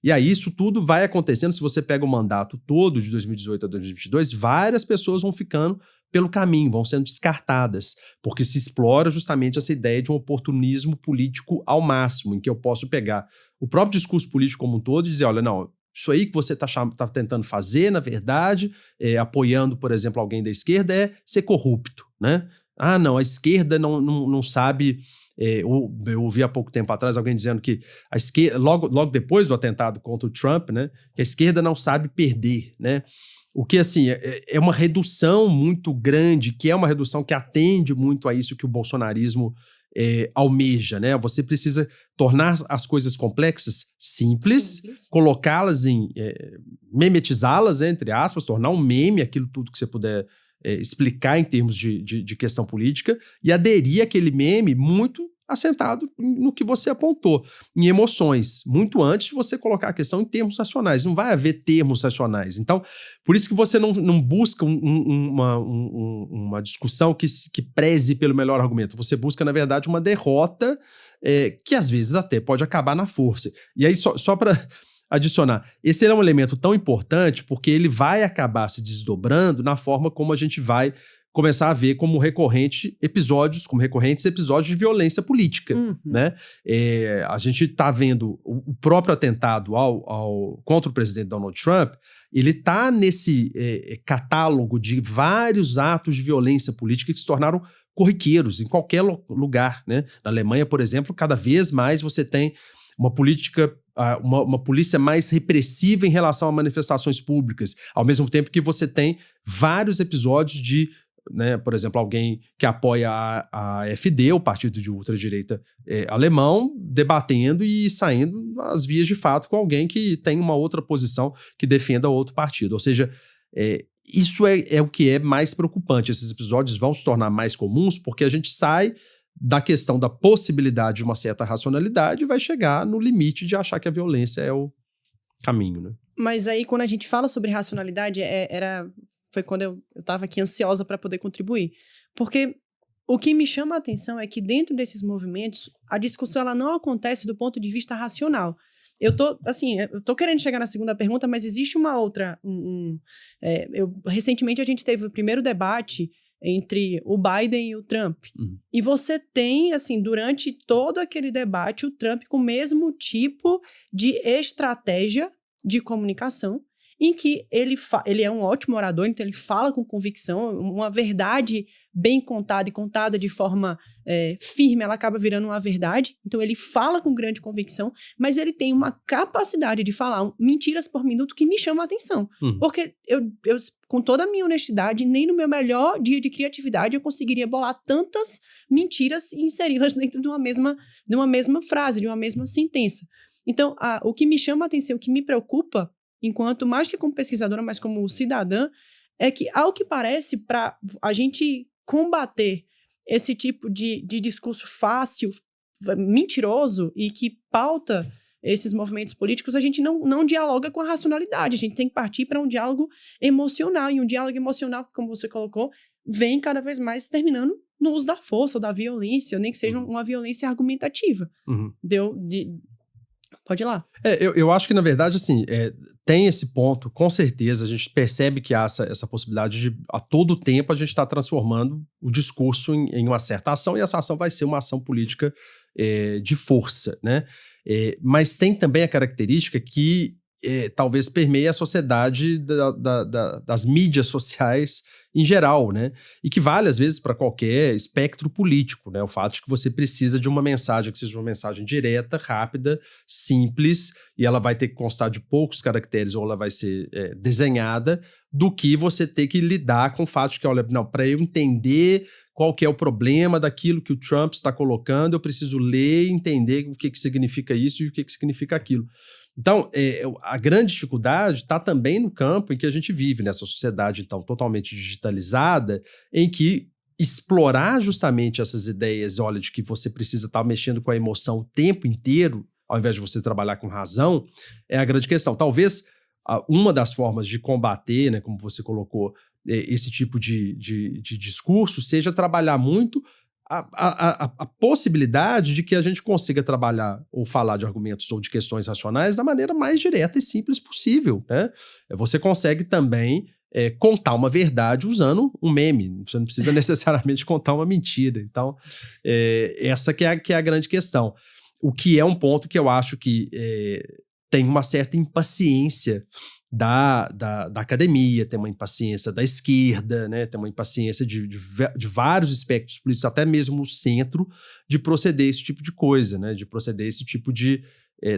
E aí isso tudo vai acontecendo. Se você pega o mandato todo de 2018 a 2022, várias pessoas vão ficando pelo caminho, vão sendo descartadas, porque se explora justamente essa ideia de um oportunismo político ao máximo, em que eu posso pegar o próprio discurso político como um todo e dizer, olha, não, isso aí que você está tentando fazer, na verdade, apoiando, por exemplo, alguém da esquerda, é ser corrupto, né? Ah, não, a esquerda não sabe... Eu ouvi há pouco tempo atrás alguém dizendo que a esquerda, logo depois do atentado contra o Trump, né, que a esquerda não sabe perder, né? O que, assim, é uma redução muito grande, que é uma redução que atende muito a isso que o bolsonarismo almeja, né? Você precisa tornar as coisas complexas simples. Colocá-las memetizá-las, entre aspas, tornar um meme aquilo tudo que você puder explicar em termos de questão política e aderir àquele meme muito assentado no que você apontou, em emoções, muito antes de você colocar a questão em termos racionais. Não vai haver termos racionais. Então, por isso que você não busca uma discussão que preze pelo melhor argumento. Você busca, na verdade, uma derrota que às vezes até pode acabar na força. E aí, só para adicionar. Esse é um elemento tão importante porque ele vai acabar se desdobrando na forma como a gente vai começar a ver como recorrentes episódios de violência política, né? A gente está vendo o próprio atentado contra o presidente Donald Trump, ele está nesse catálogo de vários atos de violência política que se tornaram corriqueiros em qualquer lugar, né? Na Alemanha, por exemplo, cada vez mais você tem uma polícia mais repressiva em relação a manifestações públicas, ao mesmo tempo que você tem vários episódios de, né, por exemplo, alguém que apoia a AfD, o partido de ultradireita alemão, debatendo e saindo às vias de fato com alguém que tem uma outra posição que defenda outro partido. Ou seja, isso é o que é mais preocupante. Esses episódios vão se tornar mais comuns porque a gente sai da questão da possibilidade de uma certa racionalidade e vai chegar no limite de achar que a violência é o caminho, né? Mas aí, quando a gente fala sobre racionalidade, foi quando eu estava aqui ansiosa para poder contribuir. Porque o que me chama a atenção é que dentro desses movimentos, a discussão ela não acontece do ponto de vista racional. Eu tô querendo chegar na segunda pergunta, mas existe uma outra. Recentemente a gente teve o primeiro debate entre o Biden e o Trump. E você tem, assim, durante todo aquele debate, o Trump com o mesmo tipo de estratégia de comunicação, em que ele é um ótimo orador, então ele fala com convicção, uma verdade bem contada e contada de forma firme, ela acaba virando uma verdade. Então ele fala com grande convicção, mas ele tem uma capacidade de falar mentiras por minuto que me chama a atenção. Porque eu, com toda a minha honestidade, nem no meu melhor dia de criatividade eu conseguiria bolar tantas mentiras e inseri-las dentro de uma mesma frase, de uma mesma sentença. Então, o que me chama a atenção, o que me preocupa, enquanto mais que como pesquisadora, mas como cidadã, é que, ao que parece, para a gente combater esse tipo de discurso fácil, mentiroso e que pauta esses movimentos políticos, a gente não dialoga com a racionalidade. A gente tem que partir para um diálogo emocional. E um diálogo emocional, como você colocou, vem cada vez mais terminando no uso da força ou da violência, nem que seja uma violência argumentativa. Pode ir lá. Eu acho que, na verdade, assim, tem esse ponto, com certeza, a gente percebe que há essa possibilidade de, a todo tempo, a gente está transformando o discurso em uma certa ação, e essa ação vai ser uma ação política de força, né? Mas tem também a característica que talvez permeie a sociedade das mídias sociais em geral, né? E que vale, às vezes, para qualquer espectro político, né? O fato de que você precisa de uma mensagem que seja uma mensagem direta, rápida, simples, e ela vai ter que constar de poucos caracteres ou ela vai ser desenhada, do que você ter que lidar com o fato de que, olha, não, para eu entender qual que é o problema daquilo que o Trump está colocando, eu preciso ler e entender o que significa isso e o que significa aquilo. Então, a grande dificuldade está também no campo em que a gente vive, nessa sociedade, então, totalmente digitalizada, em que explorar justamente essas ideias, olha, de que você precisa estar mexendo com a emoção o tempo inteiro, ao invés de você trabalhar com razão, é a grande questão. Talvez uma das formas de combater, né, como você colocou, esse tipo de discurso, seja trabalhar muito a possibilidade de que a gente consiga trabalhar ou falar de argumentos ou de questões racionais da maneira mais direta e simples possível, né? Você consegue também contar uma verdade usando um meme, você não precisa necessariamente contar uma mentira. Então, essa que é a grande questão. O que é um ponto que eu acho que tem uma certa impaciência da academia, tem uma impaciência da esquerda, né? Tem uma impaciência de vários espectros políticos, até mesmo o centro, de proceder esse tipo de coisa, né? De proceder esse tipo de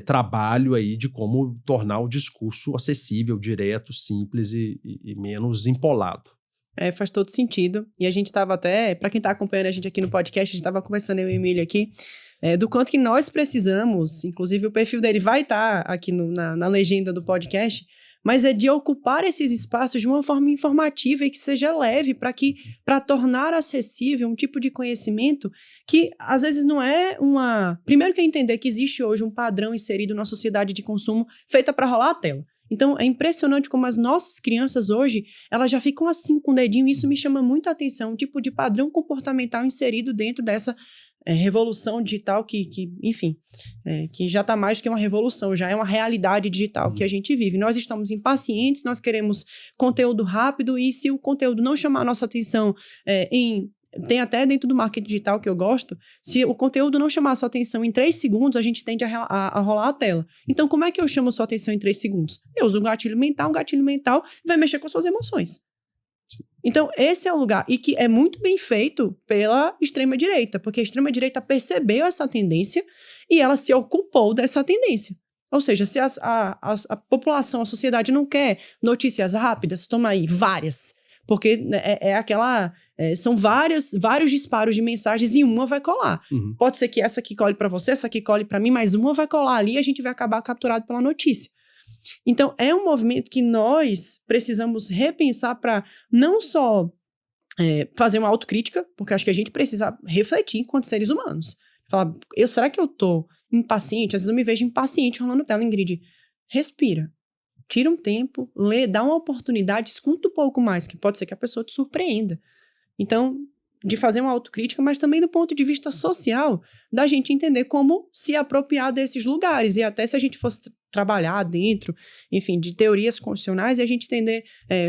trabalho aí de como tornar o discurso acessível, direto, simples e menos empolado. Faz todo sentido. E a gente estava até, para quem está acompanhando a gente aqui no podcast, a gente estava conversando, eu e o Emílio aqui, do quanto que nós precisamos, inclusive o perfil dele vai estar aqui na legenda do podcast, mas é de ocupar esses espaços de uma forma informativa e que seja leve para tornar acessível um tipo de conhecimento que às vezes não é Primeiro que é entender que existe hoje um padrão inserido na sociedade de consumo feita para rolar a tela. Então, é impressionante como as nossas crianças hoje, elas já ficam assim com o dedinho, e isso me chama muito a atenção, um tipo de padrão comportamental inserido dentro revolução digital enfim, que já está mais do que uma revolução, já é uma realidade digital que a gente vive. Nós estamos impacientes, nós queremos conteúdo rápido e se o conteúdo não chamar a nossa atenção tem até dentro do marketing digital que eu gosto, se o conteúdo não chamar a sua atenção em 3 segundos, a gente tende a rolar a tela. Então, como é que eu chamo a sua atenção em 3 segundos? Eu uso um gatilho mental vai mexer com as suas emoções. Então, esse é o lugar, e que é muito bem feito pela extrema-direita, porque a extrema-direita percebeu essa tendência e ela se ocupou dessa tendência. Ou seja, se a população, a sociedade não quer notícias rápidas, toma aí, várias. Porque são vários disparos de mensagens e uma vai colar. Uhum. Pode ser que essa aqui cole para você, essa aqui cole para mim, mas uma vai colar ali e a gente vai acabar capturado pela notícia. Então, é um movimento que nós precisamos repensar para não só fazer uma autocrítica, porque acho que a gente precisa refletir enquanto seres humanos. Falar, será que eu tô impaciente? Às vezes eu me vejo impaciente rolando tela, Ingrid. Respira. Tira um tempo, lê, dá uma oportunidade, escuta um pouco mais, que pode ser que a pessoa te surpreenda. Então, de fazer uma autocrítica, mas também do ponto de vista social, da gente entender como se apropriar desses lugares. E até se a gente fosse trabalhar dentro, enfim, de teorias constitucionais, e a gente entender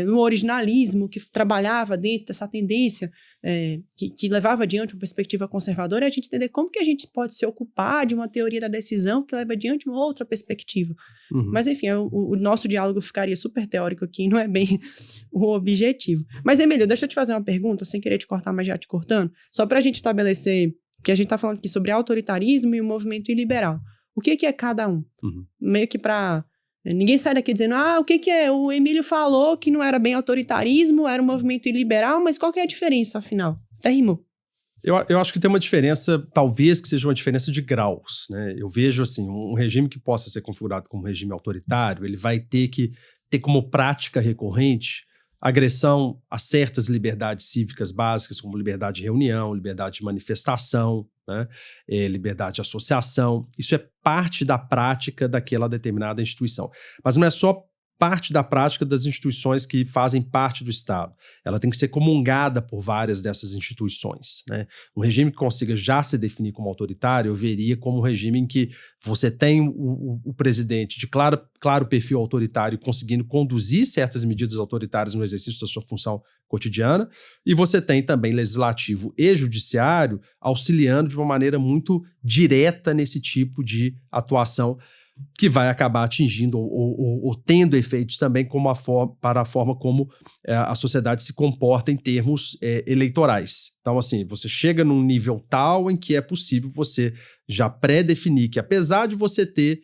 no originalismo que trabalhava dentro dessa tendência, que levava adiante uma perspectiva conservadora, e a gente entender como que a gente pode se ocupar de uma teoria da decisão que leva adiante uma outra perspectiva. Uhum. Mas, enfim, o nosso diálogo ficaria super teórico aqui, não é bem o objetivo. Mas, Emílio, deixa eu te fazer uma pergunta, sem querer te cortar, mas já te cortando, só para a gente estabelecer, que a gente está falando aqui sobre autoritarismo e o movimento iliberal. O que é cada um? Uhum. Meio que para... Ninguém sai daqui dizendo, o que é? O Emílio falou que não era bem autoritarismo, era um movimento iliberal, mas qual que é a diferença, afinal? Até rimou. Eu acho que tem uma diferença, talvez que seja uma diferença de graus, né? Eu vejo, assim, um regime que possa ser configurado como um regime autoritário, ele vai ter que ter como prática recorrente agressão a certas liberdades cívicas básicas, como liberdade de reunião, liberdade de manifestação, né? Liberdade de associação. Isso é parte da prática daquela determinada instituição. Mas não é só parte da prática das instituições que fazem parte do Estado. Ela tem que ser comungada por várias dessas instituições, né? Um regime que consiga já se definir como autoritário, eu veria como um regime em que você tem o presidente de claro perfil autoritário conseguindo conduzir certas medidas autoritárias no exercício da sua função cotidiana, e você tem também legislativo e judiciário auxiliando de uma maneira muito direta nesse tipo de atuação que vai acabar atingindo ou tendo efeitos também para a forma como a sociedade se comporta em termos eleitorais. Então, assim, você chega num nível tal em que é possível você já pré-definir que, apesar de você ter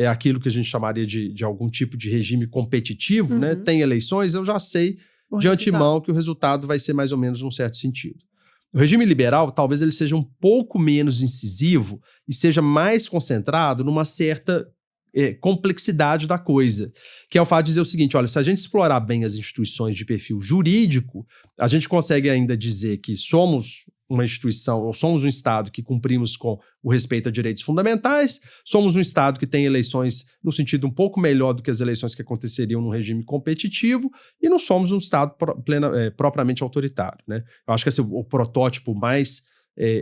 aquilo que a gente chamaria de algum tipo de regime competitivo, né, tem eleições, eu já sei de antemão que o resultado vai ser mais ou menos num certo sentido. O regime liberal, talvez ele seja um pouco menos incisivo e seja mais concentrado numa certa complexidade da coisa, que é o fato de dizer o seguinte, olha, se a gente explorar bem as instituições de perfil jurídico, a gente consegue ainda dizer que somos uma instituição, ou somos um Estado que cumprimos com o respeito a direitos fundamentais, somos um Estado que tem eleições no sentido um pouco melhor do que as eleições que aconteceriam num regime competitivo, e não somos um Estado propriamente autoritário, né? Eu acho que esse é o protótipo mais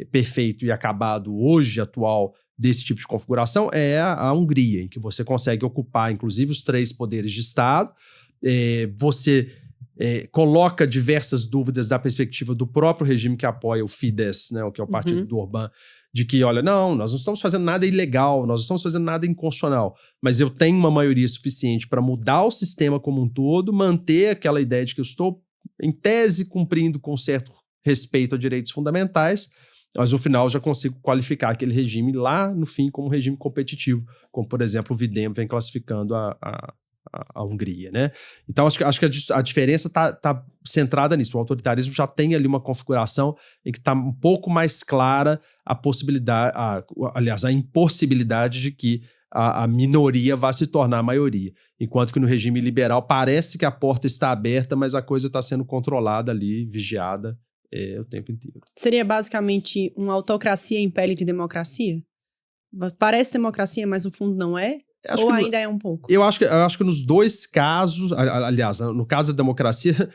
perfeito e acabado hoje, atual, desse tipo de configuração é a Hungria, em que você consegue ocupar, inclusive, os 3 poderes de Estado, você coloca diversas dúvidas da perspectiva do próprio regime que apoia o Fidesz, né, que é o partido do Orbán, de que, olha, não, nós não estamos fazendo nada ilegal, nós não estamos fazendo nada inconstitucional, mas eu tenho uma maioria suficiente para mudar o sistema como um todo, manter aquela ideia de que eu estou, em tese, cumprindo com certo respeito a direitos fundamentais, mas no final já consigo qualificar aquele regime lá no fim como um regime competitivo, como, por exemplo, o Videm vem classificando a Hungria, né? Então, acho que a diferença está centrada nisso. O autoritarismo já tem ali uma configuração em que está um pouco mais clara a possibilidade, a impossibilidade de que a minoria vá se tornar a maioria. Enquanto que no regime liberal parece que a porta está aberta, mas a coisa está sendo controlada ali, vigiada o tempo inteiro. Seria basicamente uma autocracia em pele de democracia? Parece democracia, mas no fundo não é? Ou ainda é um pouco? Eu acho que nos dois casos, aliás, no caso da democracia,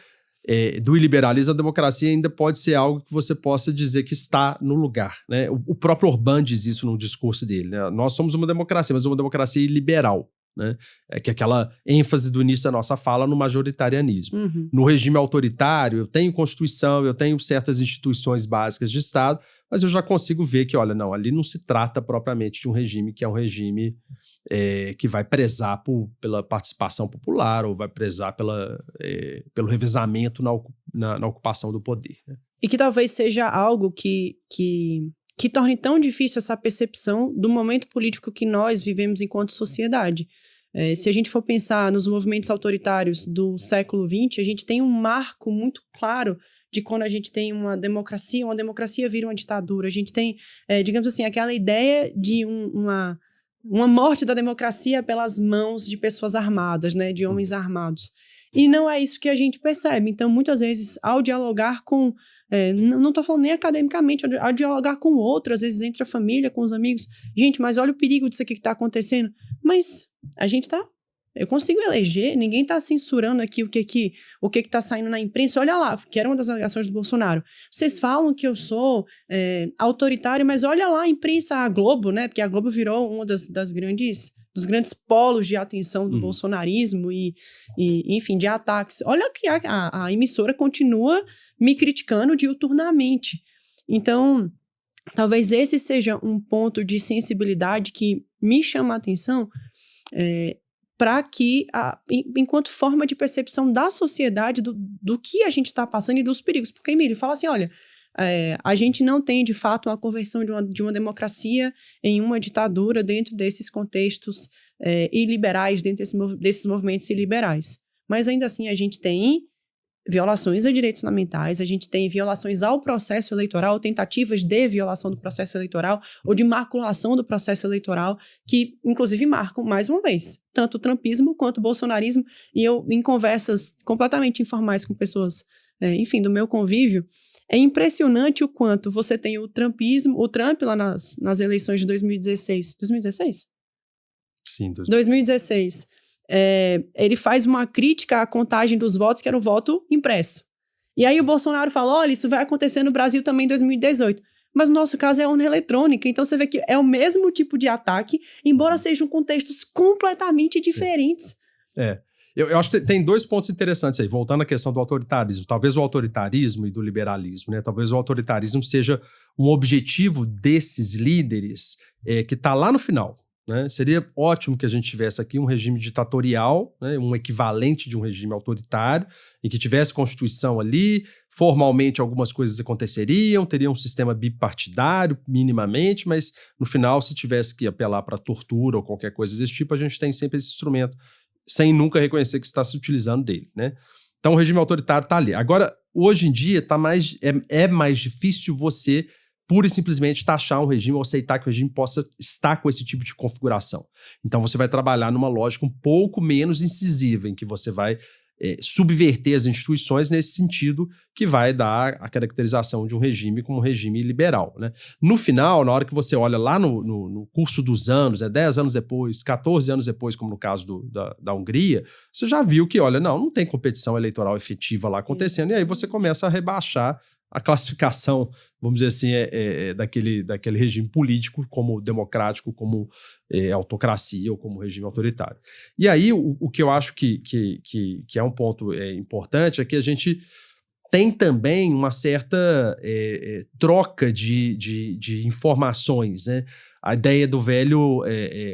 do iliberalismo, a democracia ainda pode ser algo que você possa dizer que está no lugar, né? O próprio Orbán diz isso no discurso dele, né? Nós somos uma democracia, mas uma democracia iliberal, né? Que é aquela ênfase do início da nossa fala no majoritarianismo. Uhum. No regime autoritário, eu tenho Constituição, eu tenho certas instituições básicas de Estado, mas eu já consigo ver que, olha, não, ali não se trata propriamente de um regime que é um regime que vai prezar pela participação popular ou vai prezar pelo revezamento na ocupação do poder, né? E que talvez seja algo que torne tão difícil essa percepção do momento político que nós vivemos enquanto sociedade. Se a gente for pensar nos movimentos autoritários do século XX, a gente tem um marco muito claro de quando a gente tem uma democracia vira uma ditadura. A gente tem, digamos assim, aquela ideia de uma morte da democracia pelas mãos de pessoas armadas, né, de homens armados. E não é isso que a gente percebe. Então, muitas vezes, ao dialogar com... não estou falando nem academicamente, ao dialogar com outros, às vezes entre a família, com os amigos. Gente, mas olha o perigo disso aqui que está acontecendo. Mas a gente está... Eu consigo eleger, ninguém está censurando aqui o que está saindo na imprensa. Olha lá, que era uma das alegações do Bolsonaro. Vocês falam que eu sou autoritário, mas olha lá a imprensa, a Globo, né? Porque a Globo virou uma dos grandes polos de atenção do bolsonarismo e, enfim, de ataques. Olha que a emissora continua me criticando diuturnamente. Então, talvez esse seja um ponto de sensibilidade que me chama a atenção para que, enquanto forma de percepção da sociedade, do que a gente está passando e dos perigos. Porque, Emílio, fala assim, olha, a gente não tem, de fato, uma conversão de uma democracia em uma ditadura dentro desses contextos iliberais, dentro desses movimentos iliberais. Mas, ainda assim, a gente tem violações a direitos fundamentais, a gente tem violações ao processo eleitoral, tentativas de violação do processo eleitoral ou de maculação do processo eleitoral, que, inclusive, marcam, mais uma vez, tanto o trumpismo quanto o bolsonarismo. E eu, em conversas completamente informais com pessoas, enfim, do meu convívio, é impressionante o quanto você tem o Trump lá nas eleições de 2016. 2016? Sim, 2016. Ele faz uma crítica à contagem dos votos, que era o voto impresso. E aí o Bolsonaro fala, olha, isso vai acontecer no Brasil também em 2018. Mas no nosso caso é urna eletrônica, então você vê que é o mesmo tipo de ataque, embora sejam contextos completamente diferentes. Eu acho que tem dois pontos interessantes aí, voltando à questão do autoritarismo. Talvez o autoritarismo e do liberalismo, né? Talvez o autoritarismo seja um objetivo desses líderes que está lá no final, né? Seria ótimo que a gente tivesse aqui um regime ditatorial, né? Um equivalente de um regime autoritário, em que tivesse Constituição ali, formalmente algumas coisas aconteceriam, teria um sistema bipartidário minimamente, mas no final, se tivesse que apelar para tortura ou qualquer coisa desse tipo, a gente tem sempre esse instrumento, sem nunca reconhecer que está se utilizando dele, né? Então o regime autoritário está ali. Agora, hoje em dia, é mais difícil você pura e simplesmente taxar um regime ou aceitar que o regime possa estar com esse tipo de configuração. Então você vai trabalhar numa lógica um pouco menos incisiva, em que você vai subverter as instituições nesse sentido, que vai dar a caracterização de um regime como um regime liberal, né? No final, na hora que você olha lá no curso dos anos, 10 anos depois, 14 anos depois, como no caso da Hungria, você já viu que, olha, não tem competição eleitoral efetiva lá acontecendo, e aí você começa a rebaixar a classificação, vamos dizer assim, daquele regime político como democrático, como autocracia ou como regime autoritário. E aí, o que eu acho que é um ponto importante é que a gente tem também uma certa troca de informações, né? A ideia do velho,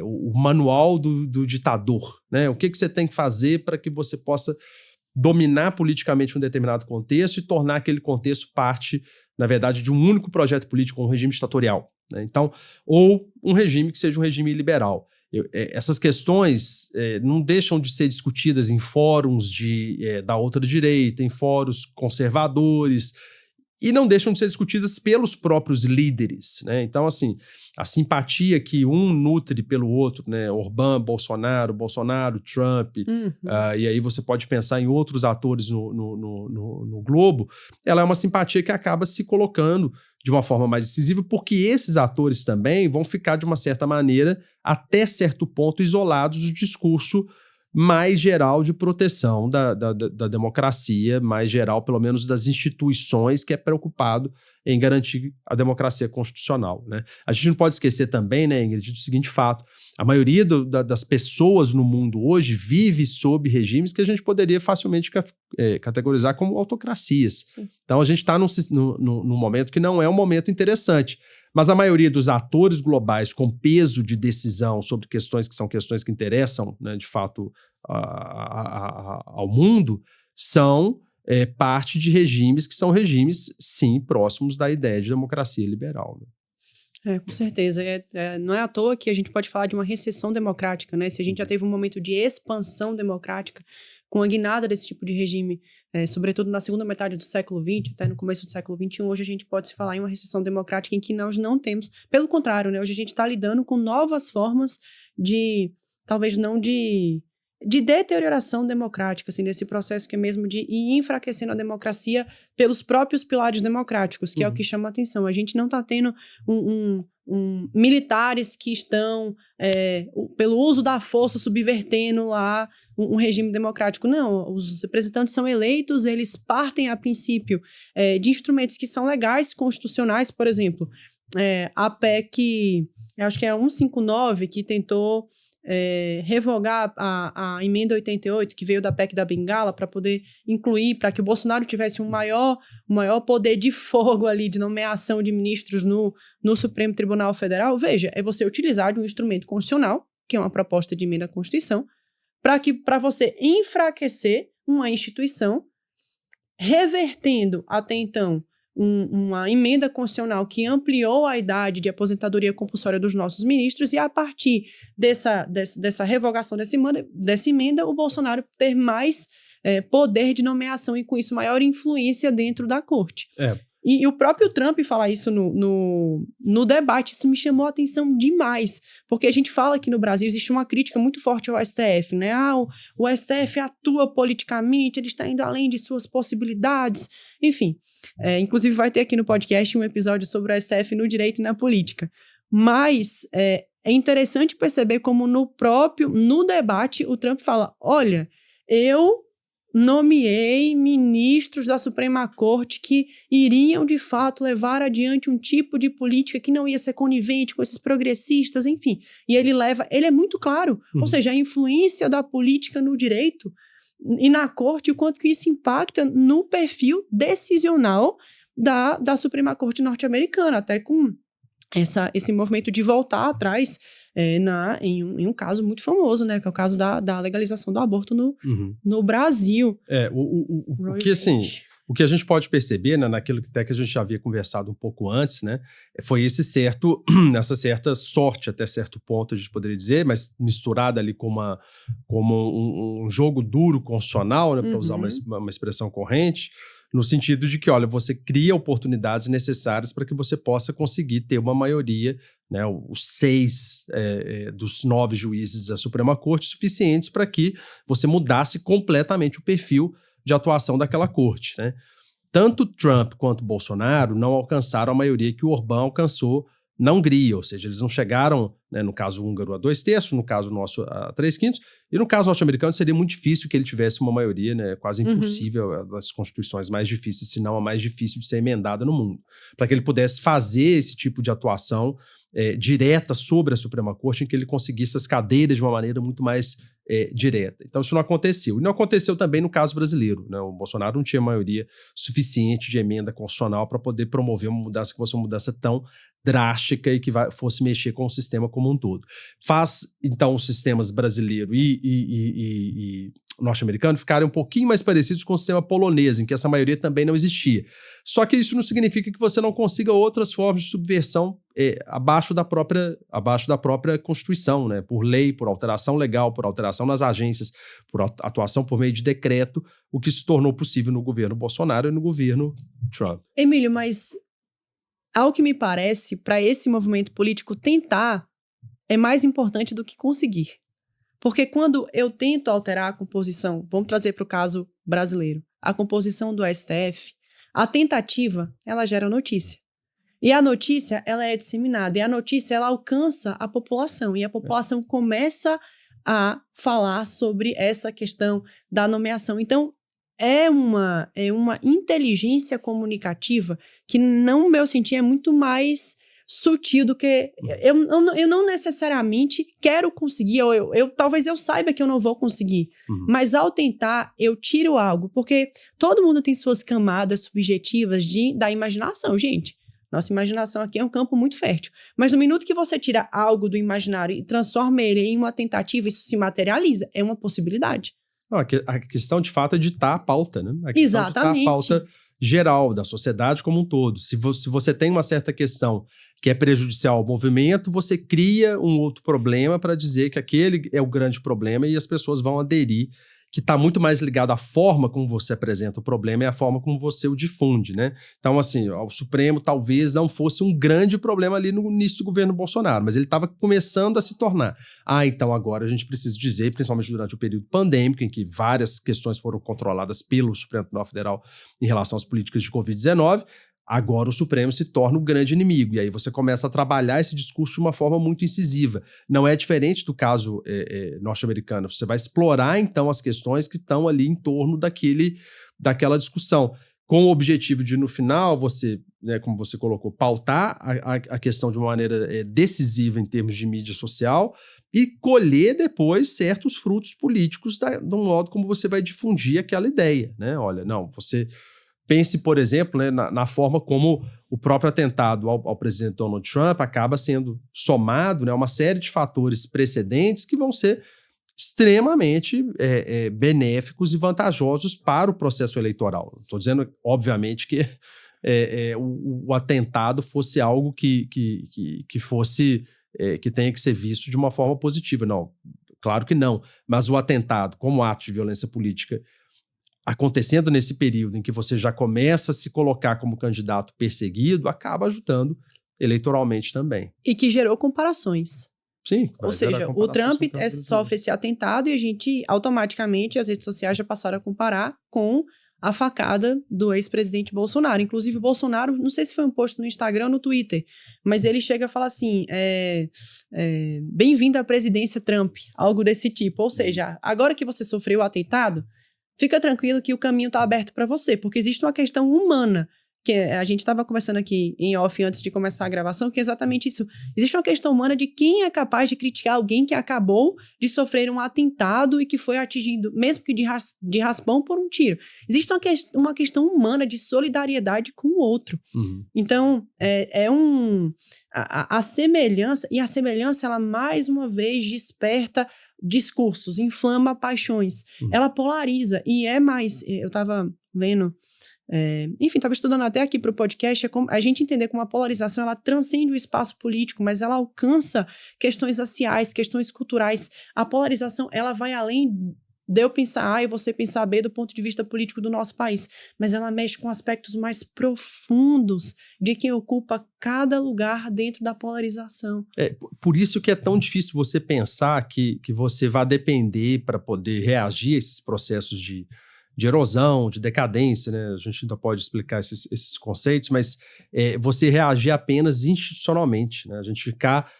o manual do ditador, né? O que você tem que fazer para que você possa dominar politicamente um determinado contexto e tornar aquele contexto parte, na verdade, de um único projeto político, um regime ditatorial, né? Então, ou um regime que seja um regime liberal. Essas questões não deixam de ser discutidas em fóruns da outra direita, em fóruns conservadores, e não deixam de ser discutidas pelos próprios líderes, né? Então, assim, a simpatia que um nutre pelo outro, né? Orbán, Bolsonaro, Trump, e aí você pode pensar em outros atores no globo, ela é uma simpatia que acaba se colocando de uma forma mais decisiva, porque esses atores também vão ficar, de uma certa maneira, até certo ponto, isolados do discurso mais geral de proteção da democracia, mais geral, pelo menos, das instituições, que é preocupado em garantir a democracia constitucional, né? A gente não pode esquecer também, né, Ingrid, do seguinte fato: a maioria das pessoas no mundo hoje vive sob regimes que a gente poderia facilmente categorizar como autocracias. Sim. Então a gente está num momento que não é um momento interessante. Mas a maioria dos atores globais com peso de decisão sobre questões que são questões que interessam, né, de fato, ao mundo, são parte de regimes que são regimes, sim, próximos da ideia de democracia liberal, né? Com certeza. Não é à toa que a gente pode falar de uma recessão democrática, né? Se a gente já teve um momento de expansão democrática, com a guinada desse tipo de regime, sobretudo na segunda metade do século XX, até no começo do século XXI, hoje a gente pode se falar em uma recessão democrática em que nós não temos, pelo contrário, né? Hoje a gente está lidando com novas formas de, talvez não de deterioração democrática, assim, desse processo que é mesmo de ir enfraquecendo a democracia pelos próprios pilares democráticos, que é o que chama a atenção. A gente não está tendo militares que estão, pelo uso da força, subvertendo lá um regime democrático. Não, os representantes são eleitos, eles partem, a princípio, de instrumentos que são legais, constitucionais, por exemplo. A PEC, eu acho que é a 159, que tentou revogar a emenda 88, que veio da PEC da Bengala, para poder incluir, para que o Bolsonaro tivesse um maior poder de fogo ali, de nomeação de ministros no Supremo Tribunal Federal. Veja, é você utilizar de um instrumento constitucional, que é uma proposta de emenda à Constituição, para você enfraquecer uma instituição, revertendo até então uma emenda constitucional que ampliou a idade de aposentadoria compulsória dos nossos ministros, e a partir dessa revogação dessa emenda, o Bolsonaro ter mais poder de nomeação e, com isso, maior influência dentro da corte. E o próprio Trump falar isso no debate, isso me chamou a atenção demais, porque a gente fala que no Brasil existe uma crítica muito forte ao STF, né? O STF atua politicamente, ele está indo além de suas possibilidades, enfim. Inclusive vai ter aqui no podcast um episódio sobre o STF no direito e na política. Mas é interessante perceber como no debate o Trump fala: olha, eu nomeei ministros da Suprema Corte que iriam, de fato, levar adiante um tipo de política que não ia ser conivente com esses progressistas, enfim. E ele é muito claro, ou seja, a influência da política no direito e na corte, o quanto que isso impacta no perfil decisional da Suprema Corte norte-americana, até com esse movimento de voltar atrás em um caso muito famoso, né, que é o caso da legalização do aborto no Brasil. O que a gente pode perceber, né, naquilo que até que a gente já havia conversado um pouco antes, né, foi essa certa sorte, até certo ponto, a gente poderia dizer, mas misturada ali como um jogo duro constitucional, né, para usar uma expressão corrente, no sentido de que, olha, você cria oportunidades necessárias para que você possa conseguir ter uma maioria, né, os 6 dos 9 juízes da Suprema Corte suficientes para que você mudasse completamente o perfil de atuação daquela corte, né? Tanto Trump quanto Bolsonaro não alcançaram a maioria que o Orbán alcançou na Hungria, ou seja, eles não chegaram, né, no caso húngaro, a 2/3, no caso nosso a 3/5, e no caso norte-americano seria muito difícil que ele tivesse uma maioria, né, quase impossível, das constituições mais difíceis, se não a mais difícil de ser emendada no mundo, para que ele pudesse fazer esse tipo de atuação direta sobre a Suprema Corte, em que ele conseguisse as cadeiras de uma maneira muito mais direta. Então isso não aconteceu. E não aconteceu também no caso brasileiro, né? O Bolsonaro não tinha maioria suficiente de emenda constitucional para poder promover uma mudança que fosse uma mudança tão drástica e que fosse mexer com o sistema como um todo. Faz, então, os sistemas brasileiro e norte-americano ficarem um pouquinho mais parecidos com o sistema polonês, em que essa maioria também não existia. Só que isso não significa que você não consiga outras formas de subversão abaixo da própria Constituição, né? Por lei, por alteração legal, por alteração nas agências, por atuação por meio de decreto, o que se tornou possível no governo Bolsonaro e no governo Trump. Emílio, mas ao que me parece, para esse movimento político tentar é mais importante do que conseguir. Porque quando eu tento alterar a composição, vamos trazer para o caso brasileiro, a composição do STF, a tentativa, ela gera notícia. E a notícia, ela é disseminada. E a notícia, ela alcança a população. E a população começa a falar sobre essa questão da nomeação. Então, é uma inteligência comunicativa que, no meu sentir, é muito mais sutil do que... Eu não necessariamente quero conseguir, ou talvez eu saiba que eu não vou conseguir, mas ao tentar, eu tiro algo, porque todo mundo tem suas camadas subjetivas da imaginação, gente. Nossa imaginação aqui é um campo muito fértil. Mas no minuto que você tira algo do imaginário e transforma ele em uma tentativa, isso se materializa, é uma possibilidade. Não, a questão, de fato, é ditar a pauta, né? A questão Exatamente. de ditar a pauta geral da sociedade como um todo. Se você tem uma certa questão que é prejudicial ao movimento, você cria um outro problema para dizer que aquele é o grande problema e as pessoas vão aderir, que está muito mais ligado à forma como você apresenta o problema e à forma como você o difunde, né? Então, assim, o Supremo talvez não fosse um grande problema ali no início do governo Bolsonaro, mas ele estava começando a se tornar. Então agora a gente precisa dizer, principalmente durante o período pandêmico, em que várias questões foram controladas pelo Supremo Tribunal Federal em relação às políticas de Covid-19, agora o Supremo se torna o grande inimigo. E aí você começa a trabalhar esse discurso de uma forma muito incisiva. Não é diferente do caso norte-americano. Você vai explorar, então, as questões que estão ali em torno daquela discussão, com o objetivo de, no final, você, né, como você colocou, pautar a questão de uma maneira decisiva em termos de mídia social e colher depois certos frutos políticos do modo como você vai difundir aquela ideia, né? Olha, não, você... Pense, por exemplo, né, na forma como o próprio atentado ao presidente Donald Trump acaba sendo somado, né, uma série de fatores precedentes que vão ser extremamente benéficos e vantajosos para o processo eleitoral. Estou dizendo, obviamente, que o atentado fosse algo que fosse que tenha que ser visto de uma forma positiva. Não, claro que não. Mas o atentado, como ato de violência política, acontecendo nesse período em que você já começa a se colocar como candidato perseguido, acaba ajudando eleitoralmente também. E que gerou comparações. Sim. Ou seja, o Trump sofre esse atentado e a gente, automaticamente, as redes sociais já passaram a comparar com a facada do ex-presidente Bolsonaro. Inclusive, o Bolsonaro, não sei se foi um post no Instagram ou no Twitter, mas ele chega a falar assim, bem-vindo à presidência Trump, algo desse tipo. Ou seja, agora que você sofreu o atentado, fica tranquilo que o caminho está aberto para você, porque existe uma questão humana, que a gente estava conversando aqui em off antes de começar a gravação, que é exatamente isso. Existe uma questão humana de quem é capaz de criticar alguém que acabou de sofrer um atentado e que foi atingido, mesmo que de raspão, por um tiro. Existe uma questão humana de solidariedade com o outro. Então, a semelhança, e a semelhança, ela mais uma vez desperta discursos, inflama paixões, ela polariza, e eu estava lendo, enfim, estava estudando até aqui para o podcast, a gente entender como a polarização, ela transcende o espaço político, mas ela alcança questões raciais, questões culturais. A polarização, ela vai além de eu pensar A e você pensar B do ponto de vista político do nosso país, mas ela mexe com aspectos mais profundos de quem ocupa cada lugar dentro da polarização. Por isso que é tão difícil você pensar que você vai depender para poder reagir a esses processos de erosão, de decadência, né? A gente ainda pode explicar esses conceitos, mas você reagir apenas institucionalmente, né? A gente ficar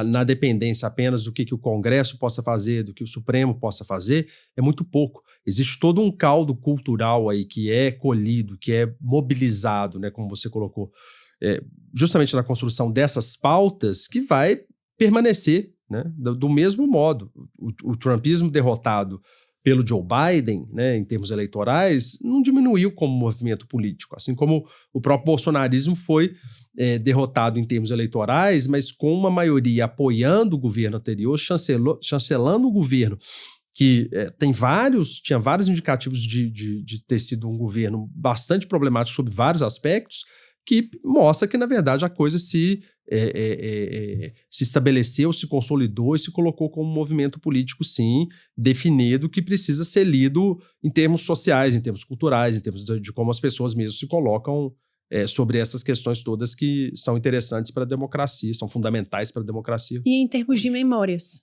na dependência apenas do que o Congresso possa fazer, do que o Supremo possa fazer, é muito pouco. Existe todo um caldo cultural aí que é colhido, que é mobilizado, né, como você colocou, justamente na construção dessas pautas, que vai permanecer, né, do mesmo modo. O trumpismo derrotado pelo Joe Biden, né, em termos eleitorais, não diminuiu como movimento político, assim como o próprio bolsonarismo foi derrotado em termos eleitorais, mas com uma maioria apoiando o governo anterior, chancelando o governo, que tinha vários indicativos de ter sido um governo bastante problemático sobre vários aspectos, que mostra que, na verdade, a coisa se estabeleceu, se consolidou e se colocou como um movimento político, sim, definido, que precisa ser lido em termos sociais, em termos culturais, em termos de como as pessoas mesmo se colocam sobre essas questões todas que são interessantes para a democracia, são fundamentais para a democracia. E em termos de memórias?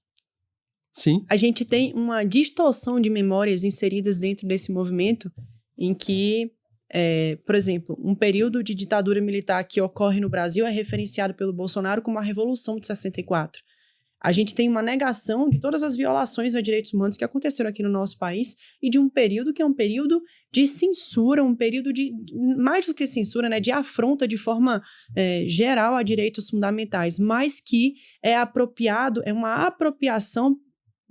Sim. A gente tem uma distorção de memórias inseridas dentro desse movimento em que, por exemplo, um período de ditadura militar que ocorre no Brasil é referenciado pelo Bolsonaro como a Revolução de 64. a gente tem uma negação de todas as violações a direitos humanos que aconteceram aqui no nosso país e de um período que é um período de censura, um período de, mais do que censura, né, de afronta de forma geral a direitos fundamentais, mas que é apropriado, é uma apropriação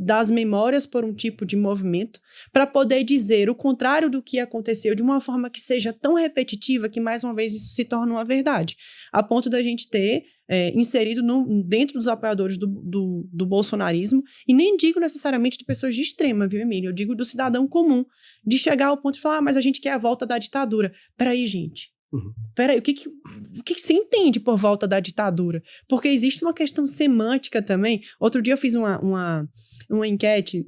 das memórias por um tipo de movimento para poder dizer o contrário do que aconteceu de uma forma que seja tão repetitiva que, mais uma vez, isso se torna uma verdade. A ponto da gente ter inserido dentro dos apoiadores do bolsonarismo, e nem digo necessariamente de pessoas de extrema, viu, Emílio? Eu digo do cidadão comum, de chegar ao ponto de falar, mas a gente quer a volta da ditadura. Peraí, gente. Peraí, o que você entende por volta da ditadura? Porque existe uma questão semântica também. Outro dia eu fiz uma enquete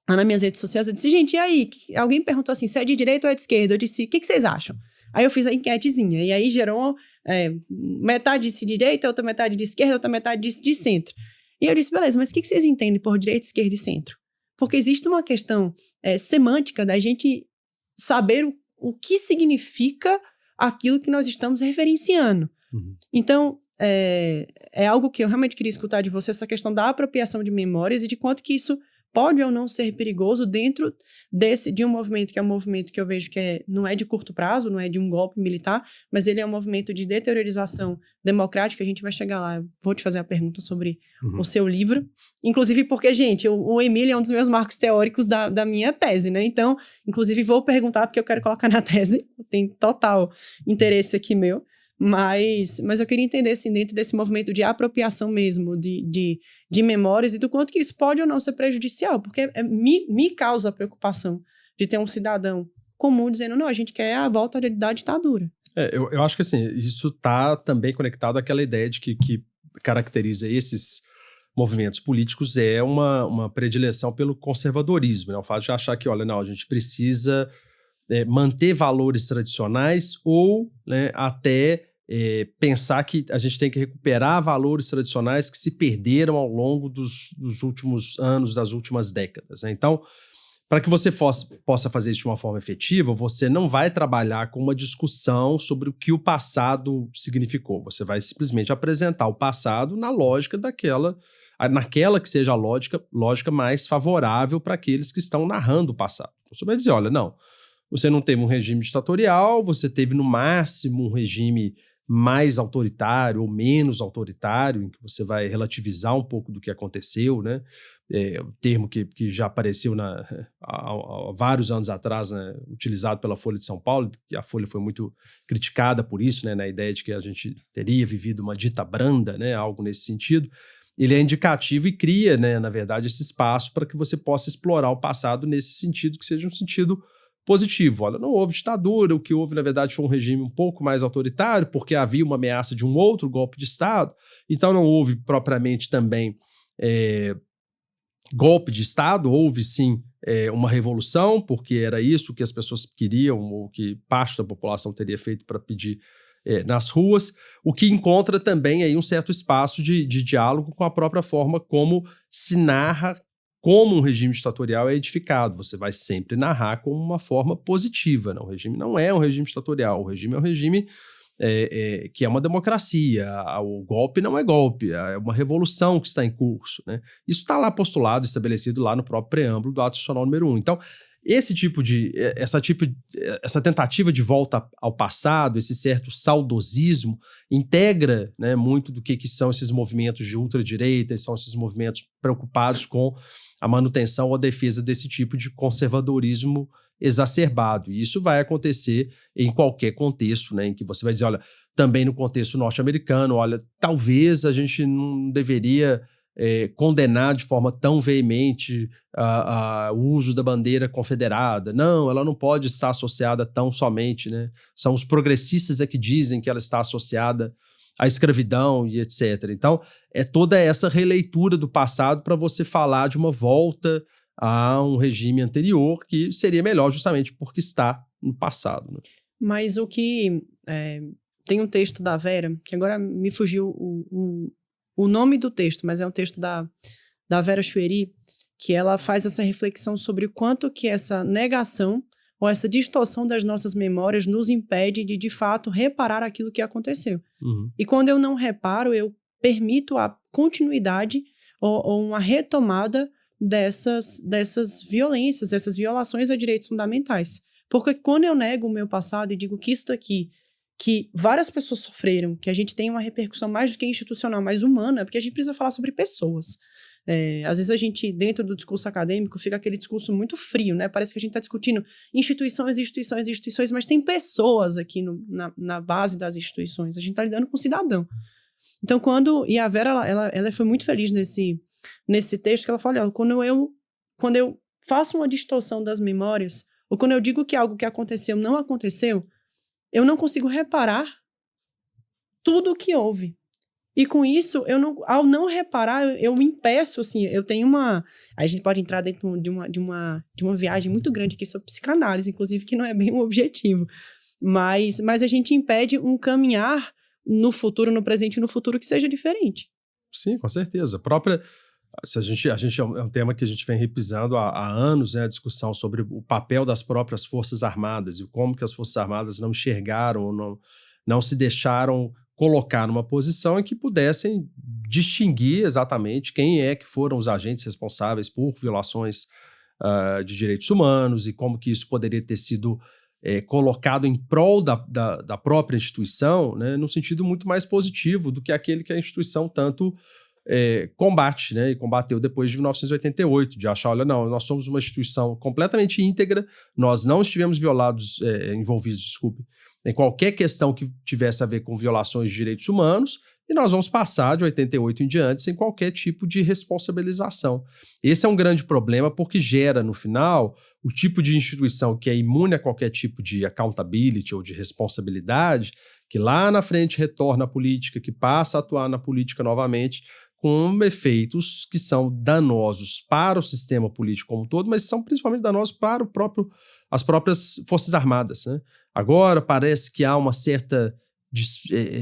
lá nas minhas redes sociais, eu disse, gente, e aí? Alguém perguntou assim, se é de direita ou é de esquerda? Eu disse, o que vocês acham? Aí eu fiz a enquetezinha, e aí gerou metade disse de direita, outra metade de esquerda, outra metade disse de centro. E eu disse, beleza, mas o que vocês entendem por direita, esquerda e centro? Porque existe uma questão semântica da gente saber o que significa aquilo que nós estamos referenciando. Então, é algo que eu realmente queria escutar de você, essa questão da apropriação de memórias e de quanto que isso pode ou não ser perigoso dentro de um movimento que é um movimento que eu vejo que não é de curto prazo, não é de um golpe militar, mas ele é um movimento de deteriorização democrática. A gente vai chegar lá, eu vou te fazer a pergunta sobre o seu livro, inclusive porque, gente, o Emílio é um dos meus marcos teóricos da minha tese, né? Então, inclusive vou perguntar porque eu quero colocar na tese, tem total interesse aqui meu. Mas eu queria entender, assim, dentro desse movimento de apropriação mesmo, de memórias, e do quanto que isso pode ou não ser prejudicial, porque me causa preocupação de ter um cidadão comum dizendo, não, a gente quer a volta da ditadura. Eu acho que, assim, isso está também conectado àquela ideia de que caracteriza esses movimentos políticos é uma predileção pelo conservadorismo, né? O fato de achar que, olha, não, a gente precisa manter valores tradicionais ou, né, até pensar que a gente tem que recuperar valores tradicionais que se perderam ao longo dos últimos anos, das últimas décadas, né? Então, para que você possa fazer isso de uma forma efetiva, você não vai trabalhar com uma discussão sobre o que o passado significou. Você vai simplesmente apresentar o passado na lógica naquela que seja a lógica mais favorável para aqueles que estão narrando o passado. Você vai dizer, olha, não, você não teve um regime ditatorial, você teve no máximo um regime mais autoritário ou menos autoritário, em que você vai relativizar um pouco do que aconteceu, né? O termo que já apareceu há vários anos atrás, né, utilizado pela Folha de São Paulo, que a Folha foi muito criticada por isso, né, na ideia de que a gente teria vivido uma dita branda, né, algo nesse sentido. Ele é indicativo e cria, né, na verdade, esse espaço para que você possa explorar o passado nesse sentido, que seja um sentido positivo. Olha, não houve ditadura, o que houve, na verdade, foi um regime um pouco mais autoritário, porque havia uma ameaça de um outro golpe de Estado, então não houve propriamente também golpe de Estado, houve sim uma revolução, porque era isso que as pessoas queriam, ou que parte da população teria feito para pedir nas ruas, o que encontra também aí um certo espaço de diálogo com a própria forma como se narra como um regime ditatorial é edificado. Você vai sempre narrar como uma forma positiva, né? O regime não é um regime ditatorial, o regime é um regime que é uma democracia, o golpe não é golpe, é uma revolução que está em curso, né? Isso está lá postulado, estabelecido lá no próprio preâmbulo do Ato Institucional número 1. Então, essa tentativa de volta ao passado, esse certo saudosismo, integra, né, muito do que são esses movimentos de ultradireita, são esses movimentos preocupados com a manutenção ou a defesa desse tipo de conservadorismo exacerbado. E isso vai acontecer em qualquer contexto, né, em que você vai dizer, olha, também no contexto norte-americano, olha, talvez a gente não deveria condenar de forma tão veemente o uso da bandeira confederada. Não, ela não pode estar associada tão somente, né? São os progressistas que dizem que ela está associada à escravidão e etc. Então, é toda essa releitura do passado para você falar de uma volta a um regime anterior que seria melhor justamente porque está no passado, né? Mas o que... tem um texto da Vera, que agora me fugiu o nome do texto, mas é um texto da Vera Chueri, que ela faz essa reflexão sobre o quanto que essa negação ou essa distorção das nossas memórias nos impede de fato, reparar aquilo que aconteceu. E quando eu não reparo, eu permito a continuidade ou uma retomada dessas violências, dessas violações a direitos fundamentais. Porque quando eu nego o meu passado e digo que isso daqui, que várias pessoas sofreram, que a gente tem uma repercussão mais do que institucional, mais humana, porque a gente precisa falar sobre pessoas. Às vezes a gente, dentro do discurso acadêmico, fica aquele discurso muito frio, né? Parece que a gente está discutindo instituições, mas tem pessoas aqui na base das instituições. A gente está lidando com o cidadão. Então, e a Vera, ela foi muito feliz nesse texto, que ela fala, olha, quando eu faço uma distorção das memórias, ou quando eu digo que algo que aconteceu não aconteceu, eu não consigo reparar tudo o que houve. E com isso, ao não reparar, eu me impeço, assim, eu tenho a gente pode entrar dentro de uma viagem muito grande aqui sobre psicanálise, inclusive, que não é bem um objetivo. Mas a gente impede um caminhar no futuro, no presente e no futuro que seja diferente. Sim, com certeza. Se a gente é um tema que a gente vem repisando há anos, né, a discussão sobre o papel das próprias Forças Armadas e como que as Forças Armadas não enxergaram ou não se deixaram colocar numa posição em que pudessem distinguir exatamente quem é que foram os agentes responsáveis por violações de direitos humanos e como que isso poderia ter sido colocado em prol da própria instituição, né, num sentido muito mais positivo do que aquele que a instituição tanto combate, né, e combateu depois de 1988, de achar, olha, não, nós somos uma instituição completamente íntegra, nós não estivemos envolvidos, em qualquer questão que tivesse a ver com violações de direitos humanos, e nós vamos passar de 88 em diante sem qualquer tipo de responsabilização. Esse é um grande problema porque gera, no final, o tipo de instituição que é imune a qualquer tipo de accountability ou de responsabilidade, que lá na frente retorna à política, que passa a atuar na política novamente, com efeitos que são danosos para o sistema político como um todo, mas são principalmente danosos para as próprias Forças Armadas, né? Agora parece que há uma certa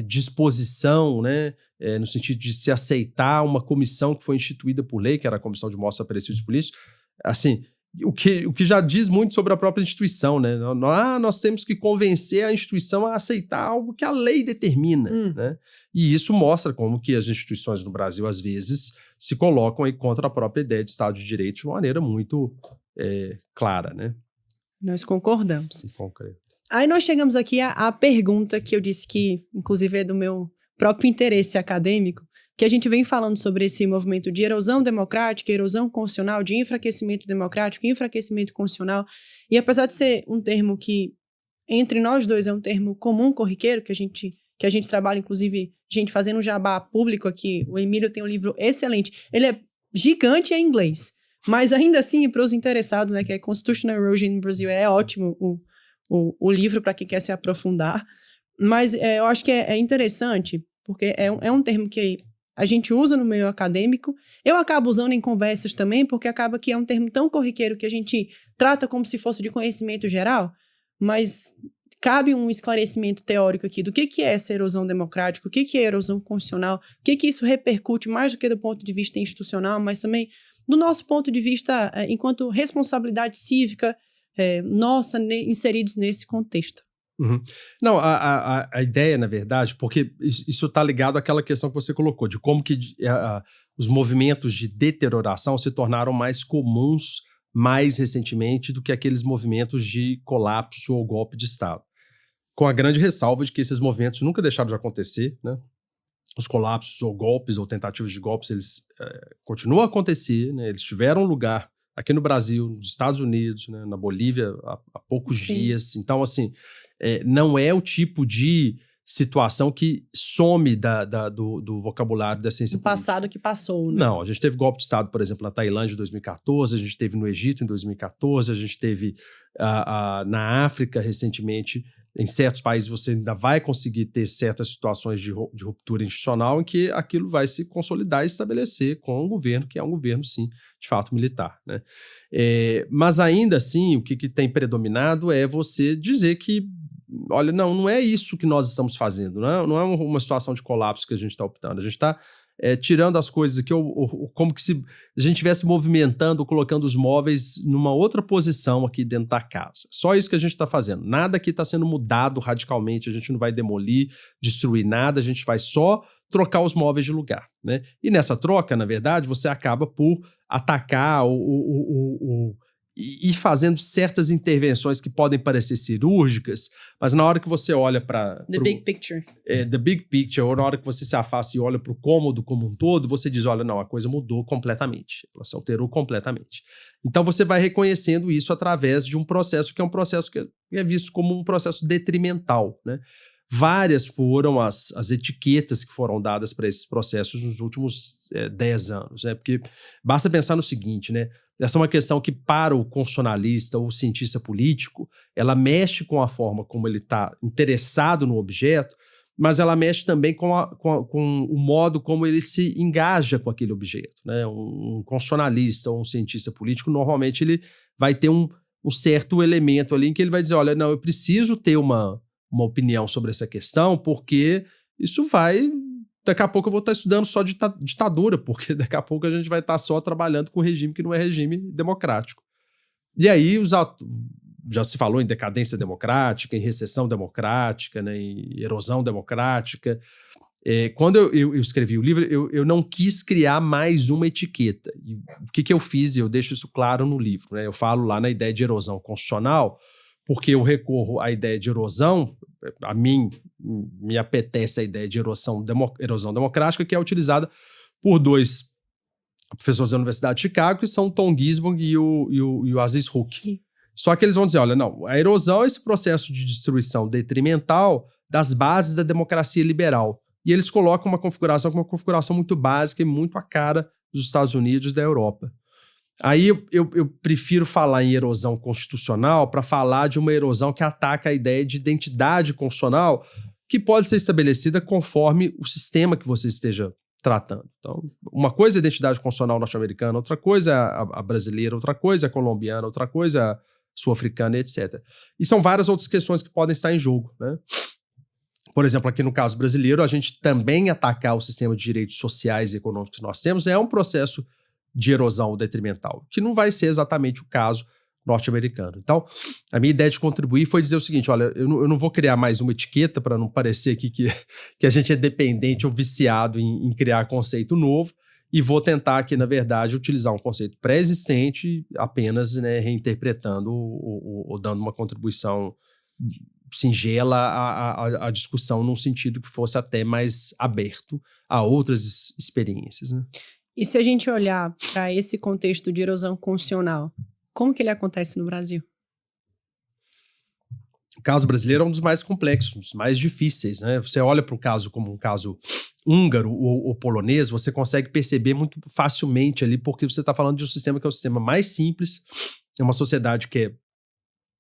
disposição, né, no sentido de se aceitar uma comissão que foi instituída por lei, que era a Comissão de Mostra Aprecios Políticos, assim, o que já diz muito sobre a própria instituição, né? Nós temos que convencer a instituição a aceitar algo que a lei determina, né? E isso mostra como que as instituições no Brasil, às vezes, se colocam aí contra a própria ideia de Estado de Direito de uma maneira muito clara, né? Nós concordamos. Em concreto. Aí nós chegamos aqui à pergunta que eu disse que, inclusive, é do meu próprio interesse acadêmico, que a gente vem falando sobre esse movimento de erosão democrática, erosão constitucional, de enfraquecimento democrático, enfraquecimento constitucional. E apesar de ser um termo que, entre nós dois, é um termo comum, corriqueiro, que a gente trabalha, inclusive, gente fazendo um jabá público aqui. O Emílio tem um livro excelente. Ele é gigante em inglês, mas ainda assim, para os interessados, né, que é Constitutional Erosion in Brazil, é ótimo o livro para quem quer se aprofundar. Mas eu acho que é interessante, porque é um termo que a gente usa no meio acadêmico. Eu acabo usando em conversas também, porque acaba que é um termo tão corriqueiro que a gente trata como se fosse de conhecimento geral, mas cabe um esclarecimento teórico aqui do que é essa erosão democrática, o que é erosão constitucional, o que isso repercute mais do que do ponto de vista institucional, mas também do nosso ponto de vista enquanto responsabilidade cívica nossa, inseridos nesse contexto. Uhum. Não, a ideia, na verdade, porque isso está ligado àquela questão que você colocou, de como que os movimentos de deterioração se tornaram mais comuns mais recentemente do que aqueles movimentos de colapso ou golpe de Estado. Com a grande ressalva de que esses movimentos nunca deixaram de acontecer, né? Os colapsos ou golpes ou tentativas de golpes, eles continuam a acontecer, né? Eles tiveram lugar aqui no Brasil, nos Estados Unidos, né? Na Bolívia há poucos dias. Então, assim, não é o tipo de situação que some do vocabulário da ciência política. passado que passou, né? Não, a gente teve golpe de Estado, por exemplo, na Tailândia em 2014, a gente teve no Egito em 2014, a gente teve na África recentemente. Em certos países você ainda vai conseguir ter certas situações de ruptura institucional em que aquilo vai se consolidar e estabelecer com um governo que é um governo, sim, de fato militar, né? Mas ainda assim, o que tem predominado é você dizer que, olha, não é isso que nós estamos fazendo, não é uma situação de colapso que a gente está optando, a gente está tirando as coisas aqui, como que se a gente estivesse movimentando, colocando os móveis numa outra posição aqui dentro da casa. Só isso que a gente está fazendo. Nada aqui está sendo mudado radicalmente, a gente não vai demolir, destruir nada, a gente vai só trocar os móveis de lugar, né? E nessa troca, na verdade, você acaba por atacar e ir fazendo certas intervenções que podem parecer cirúrgicas, mas na hora que você olha para... Big picture. The big picture, ou na hora que você se afasta e olha para o cômodo como um todo, você diz, olha, não, a coisa mudou completamente, ela se alterou completamente. Então você vai reconhecendo isso através de um processo que é um processo que é visto como um processo detrimental, né? Várias foram as etiquetas que foram dadas para esses processos nos últimos 10 anos, né? Porque basta pensar no seguinte, né? Essa é uma questão que, para o constitucionalista ou o cientista político, ela mexe com a forma como ele está interessado no objeto, mas ela mexe também com o modo como ele se engaja com aquele objeto, né? Um constitucionalista ou um cientista político, normalmente ele vai ter um certo elemento ali em que ele vai dizer, olha, não, eu preciso ter uma opinião sobre essa questão, porque isso vai... Daqui a pouco eu vou estar estudando só ditadura, porque daqui a pouco a gente vai estar só trabalhando com regime que não é regime democrático. E aí já se falou em decadência democrática, em recessão democrática, né, em erosão democrática. Quando eu escrevi o livro, eu não quis criar mais uma etiqueta. E o que eu fiz, e eu deixo isso claro no livro, né? Eu falo lá na ideia de erosão constitucional, porque eu recorro à ideia de erosão, a mim me apetece a ideia de erosão democrática, que é utilizada por dois professores da Universidade de Chicago, que são o Tom Ginsburg e o Aziz Huq. Só que eles vão dizer, olha, não, a erosão é esse processo de destruição detrimental das bases da democracia liberal. E eles colocam uma configuração muito básica e muito à cara dos Estados Unidos e da Europa. Aí eu prefiro falar em erosão constitucional para falar de uma erosão que ataca a ideia de identidade constitucional que pode ser estabelecida conforme o sistema que você esteja tratando. Então, uma coisa é a identidade constitucional norte-americana, outra coisa é a brasileira, outra coisa é a colombiana, outra coisa é a sul-africana, etc. E são várias outras questões que podem estar em jogo, né? Por exemplo, aqui no caso brasileiro, a gente também atacar o sistema de direitos sociais e econômicos que nós temos é um processo de erosão detrimental, que não vai ser exatamente o caso norte-americano. Então, a minha ideia de contribuir foi dizer o seguinte, olha, eu não vou criar mais uma etiqueta para não parecer aqui que a gente é dependente ou viciado em criar conceito novo, e vou tentar aqui, na verdade, utilizar um conceito pré-existente, apenas, né, reinterpretando ou dando uma contribuição singela à discussão num sentido que fosse até mais aberto a outras experiências, né? E se a gente olhar para esse contexto de erosão constitucional, como que ele acontece no Brasil? O caso brasileiro é um dos mais complexos, um dos mais difíceis, né? Você olha para o caso como um caso húngaro ou polonês, você consegue perceber muito facilmente ali, porque você está falando de um sistema que é o sistema mais simples, é uma sociedade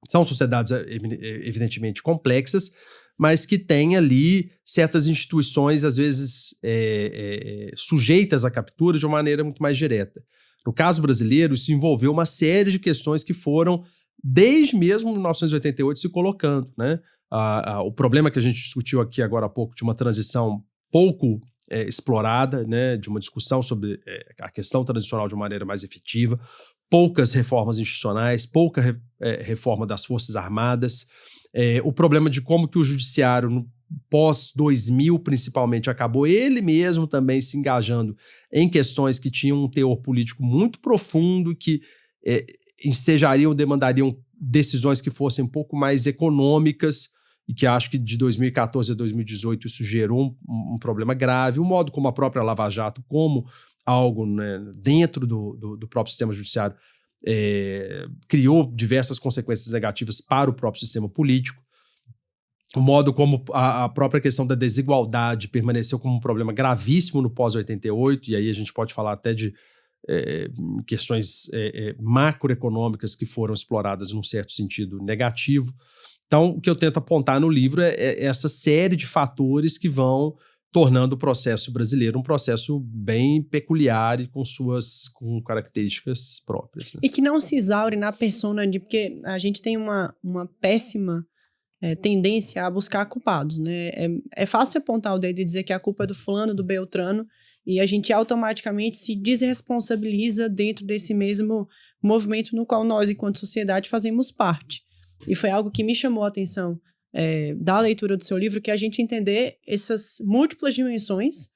são sociedades evidentemente complexas, mas que tem ali certas instituições, às vezes, sujeitas à captura de uma maneira muito mais direta. No caso brasileiro, isso envolveu uma série de questões que foram, desde mesmo 1988, se colocando, né? O problema que a gente discutiu aqui agora há pouco, de uma transição pouco explorada, né? De uma discussão sobre a questão tradicional de uma maneira mais efetiva, poucas reformas institucionais, pouca reforma das Forças Armadas, o problema de como que o judiciário, no pós-2000 principalmente, acabou ele mesmo também se engajando em questões que tinham um teor político muito profundo, que ensejariam, demandariam decisões que fossem um pouco mais econômicas, e que acho que de 2014 a 2018 isso gerou um problema grave. O modo como a própria Lava Jato, como algo, né, dentro do próprio sistema judiciário, criou diversas consequências negativas para o próprio sistema político. O modo como a própria questão da desigualdade permaneceu como um problema gravíssimo no pós-88, e aí a gente pode falar até de questões macroeconômicas que foram exploradas num certo sentido negativo. Então, o que eu tento apontar no livro é essa série de fatores que vão tornando o processo brasileiro um processo bem peculiar e com características próprias, né? E que não se exaure na persona porque a gente tem uma péssima tendência a buscar culpados, né? É fácil apontar o dedo e dizer que a culpa é do fulano, do beltrano, e a gente automaticamente se desresponsabiliza dentro desse mesmo movimento no qual nós, enquanto sociedade, fazemos parte. E foi algo que me chamou a atenção da leitura do seu livro, que é a gente entender essas múltiplas dimensões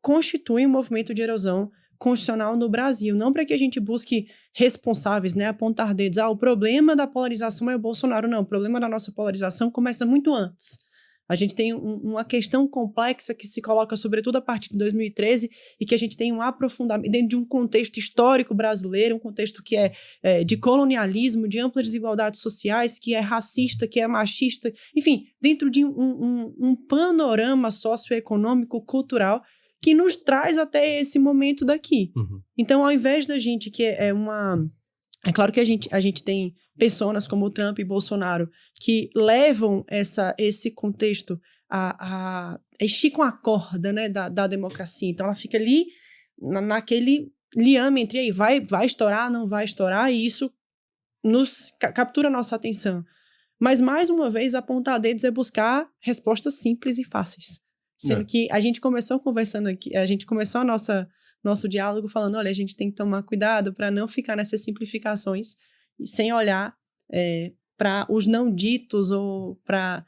constituem um movimento de erosão constitucional no Brasil. Não para que a gente busque responsáveis, né, apontar dedos. O problema da polarização é o Bolsonaro. Não, o problema da nossa polarização começa muito antes. A gente tem uma questão complexa que se coloca sobretudo a partir de 2013 e que a gente tem um aprofundamento dentro de um contexto histórico brasileiro, um contexto que é de colonialismo, de amplas desigualdades sociais, que é racista, que é machista, enfim, dentro de um panorama socioeconômico, cultural, que nos traz até esse momento daqui. Uhum. Então, ao invés da gente que É claro que a gente tem pessoas como Trump e Bolsonaro que levam esse contexto esticam a corda, né, da democracia. Então, ela fica ali naquele liame entre aí, vai estourar, não vai estourar, e isso captura a nossa atenção. Mas, mais uma vez, apontar dedos é buscar respostas simples e fáceis. Sendo que a gente começou conversando aqui, a gente começou nosso diálogo falando, olha, a gente tem que tomar cuidado para não ficar nessas simplificações sem olhar para os não ditos ou para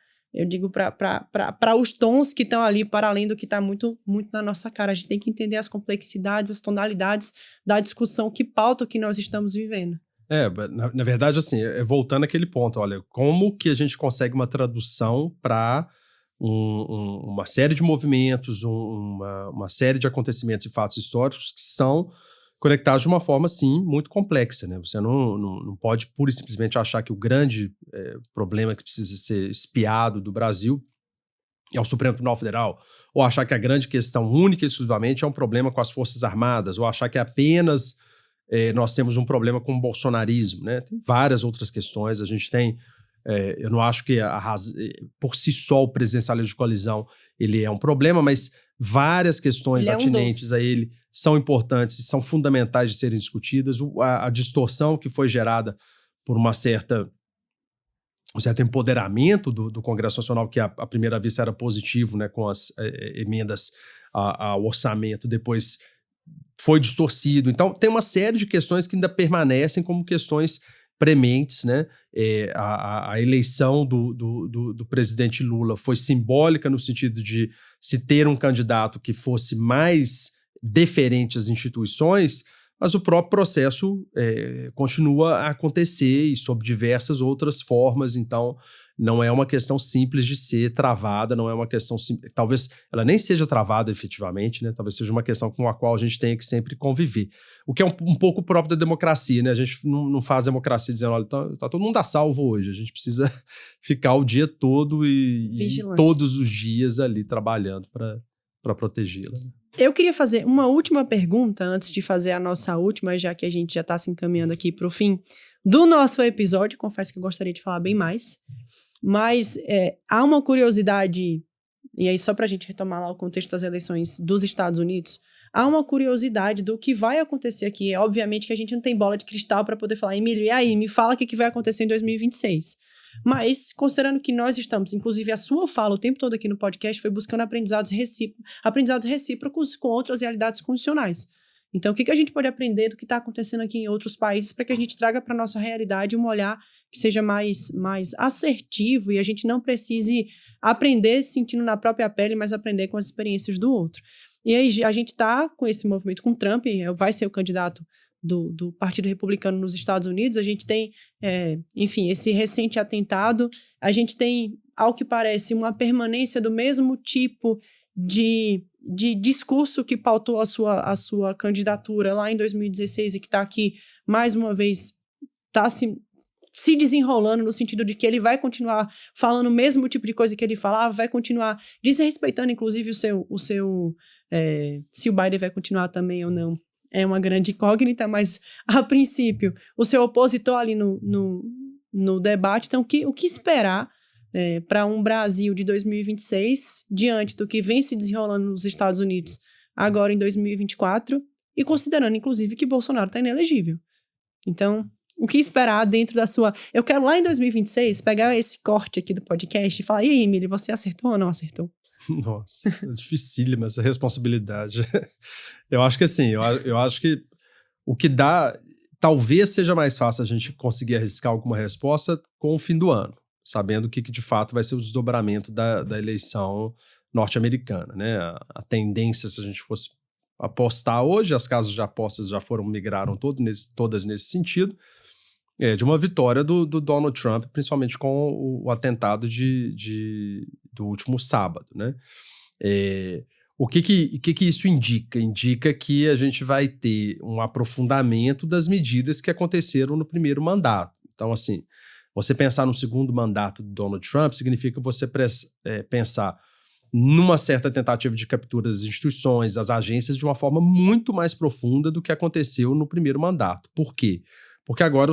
os tons que estão ali para além do que está muito, muito na nossa cara. A gente tem que entender as complexidades, as tonalidades da discussão que pauta o que nós estamos vivendo. Na verdade, assim, voltando àquele ponto, olha, como que a gente consegue uma tradução para uma série de movimentos, uma série de acontecimentos e fatos históricos que são conectados de uma forma, sim, muito complexa, né? Você não pode pura e simplesmente achar que o grande problema que precisa ser espiado do Brasil é o Supremo Tribunal Federal, ou achar que a grande questão única e exclusivamente é um problema com as Forças Armadas, ou achar que apenas nós temos um problema com o bolsonarismo, né? Tem várias outras questões, a gente tem... eu não acho que por si só o presidencialismo de coalizão ele é um problema, mas várias questões atinentes a ele são importantes e são fundamentais de serem discutidas. A distorção que foi gerada por um certo empoderamento do Congresso Nacional, que à primeira vista era positivo, né, com as emendas ao orçamento, depois foi distorcido. Então, tem uma série de questões que ainda permanecem como questões prementes, né? A eleição do presidente Lula foi simbólica no sentido de se ter um candidato que fosse mais deferente às instituições, mas o próprio processo continua a acontecer e sob diversas outras formas. Então, não é uma questão simples de ser travada, não é uma questão simples, talvez ela nem seja travada efetivamente, né? Talvez seja uma questão com a qual a gente tenha que sempre conviver. O que é um pouco próprio da democracia, né? A gente não faz democracia dizendo, olha, tá todo mundo a salvo hoje, a gente precisa ficar o dia todo e todos os dias ali trabalhando para protegê-la. Eu queria fazer uma última pergunta antes de fazer a nossa última, já que a gente já está se encaminhando aqui para o fim do nosso episódio. Confesso que eu gostaria de falar bem mais. Mas há uma curiosidade, e aí só para a gente retomar lá o contexto das eleições dos Estados Unidos, há uma curiosidade do que vai acontecer aqui. Obviamente que a gente não tem bola de cristal para poder falar, Emílio, e aí, me fala o que vai acontecer em 2026. Mas, considerando que nós estamos, inclusive a sua fala o tempo todo aqui no podcast foi buscando aprendizados recíprocos com outras realidades constitucionais. Então, o que a gente pode aprender do que está acontecendo aqui em outros países para que a gente traga para a nossa realidade um olhar que seja mais assertivo e a gente não precise aprender sentindo na própria pele, mas aprender com as experiências do outro. E aí a gente está com esse movimento com Trump, vai ser o candidato do Partido Republicano nos Estados Unidos, a gente tem, enfim, esse recente atentado, a gente tem, ao que parece, uma permanência do mesmo tipo de discurso que pautou a sua candidatura lá em 2016 e que está aqui, mais uma vez, está se desenrolando no sentido de que ele vai continuar falando o mesmo tipo de coisa que ele falava, vai continuar desrespeitando, inclusive, se o Biden vai continuar também ou não. É uma grande incógnita, mas, a princípio, o seu opositor ali no debate. Então, o que esperar para um Brasil de 2026, diante do que vem se desenrolando nos Estados Unidos agora em 2024, e considerando, inclusive, que Bolsonaro está inelegível. Então, o que esperar dentro da sua... Eu quero lá em 2026 pegar esse corte aqui do podcast e falar, e aí, Emílio, você acertou ou não acertou? Nossa, é dificílima essa responsabilidade. Eu acho que assim, eu acho que o que dá... Talvez seja mais fácil a gente conseguir arriscar alguma resposta com o fim do ano, sabendo o que de fato vai ser o desdobramento da eleição norte-americana, né? A tendência, se a gente fosse apostar hoje, as casas de apostas já migraram todas nesse sentido, de uma vitória do Donald Trump, principalmente com o atentado do último sábado, né? O que isso indica? Indica que a gente vai ter um aprofundamento das medidas que aconteceram no primeiro mandato. Então, assim, você pensar no segundo mandato do Donald Trump significa você pensar numa certa tentativa de captura das instituições, das agências, de uma forma muito mais profunda do que aconteceu no primeiro mandato. Por quê? Porque agora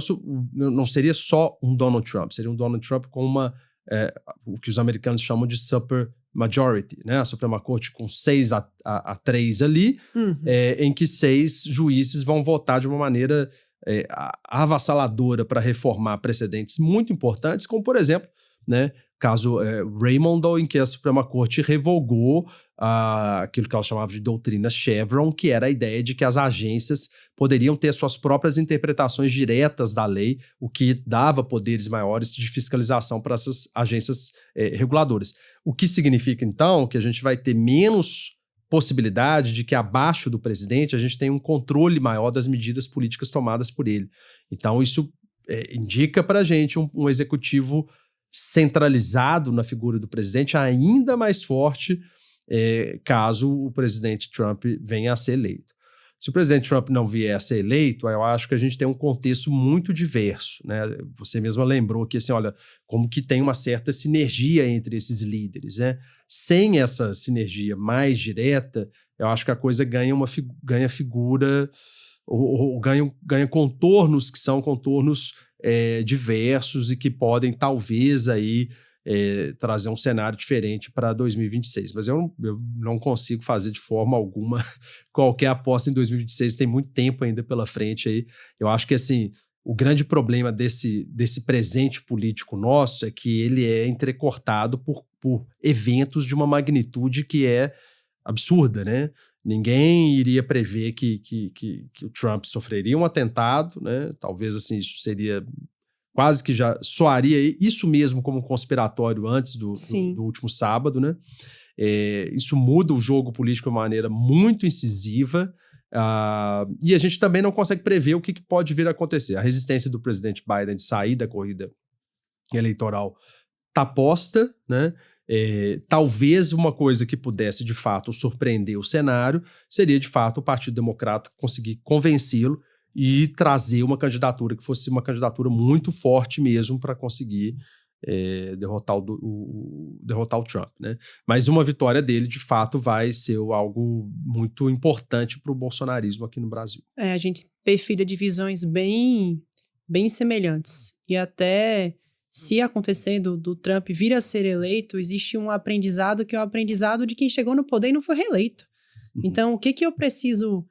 não seria só um Donald Trump, seria um Donald Trump com o que os americanos chamam de super majority, né? A Suprema Corte com 6-3 ali, em que 6 juízes vão votar de uma maneira avassaladora para reformar precedentes muito importantes, como, por exemplo, né, caso Raimondo, em que a Suprema Corte revogou aquilo que ela chamava de doutrina Chevron, que era a ideia de que as agências poderiam ter suas próprias interpretações diretas da lei, o que dava poderes maiores de fiscalização para essas agências reguladoras. O que significa, então, que a gente vai ter menos possibilidade de que abaixo do presidente a gente tenha um controle maior das medidas políticas tomadas por ele. Então, isso indica para a gente um executivo centralizado na figura do presidente ainda mais forte caso o presidente Trump venha a ser eleito. Se o presidente Trump não vier a ser eleito, eu acho que a gente tem um contexto muito diverso, né? Você mesma lembrou que, assim, olha, como que tem uma certa sinergia entre esses líderes, né? Sem essa sinergia mais direta, eu acho que a coisa ganha figura ou ganha contornos que são contornos diversos e que podem, talvez, aí trazer um cenário diferente para 2026. Mas eu não consigo fazer de forma alguma qualquer aposta em 2026. Tem muito tempo ainda pela frente aí. Eu acho que, assim, o grande problema desse presente político nosso é que ele é entrecortado por eventos de uma magnitude que é absurda, né? Ninguém iria prever que o Trump sofreria um atentado, né? Talvez, assim, isso seria quase que já soaria isso mesmo como conspiratório antes do último sábado, né? Isso muda o jogo político de uma maneira muito incisiva, e a gente também não consegue prever o que pode vir a acontecer. A resistência do presidente Biden de sair da corrida eleitoral está posta, né? Talvez uma coisa que pudesse, de fato, surpreender o cenário seria, de fato, o Partido Democrata conseguir convencê-lo e trazer uma candidatura que fosse uma candidatura muito forte mesmo para conseguir derrotar o Trump, né? Mas uma vitória dele, de fato, vai ser algo muito importante para o bolsonarismo aqui no Brasil. A gente perfila divisões bem semelhantes. E até, se acontecer do Trump vir a ser eleito, existe um aprendizado que é o aprendizado de quem chegou no poder e não foi reeleito. Então, o que eu preciso...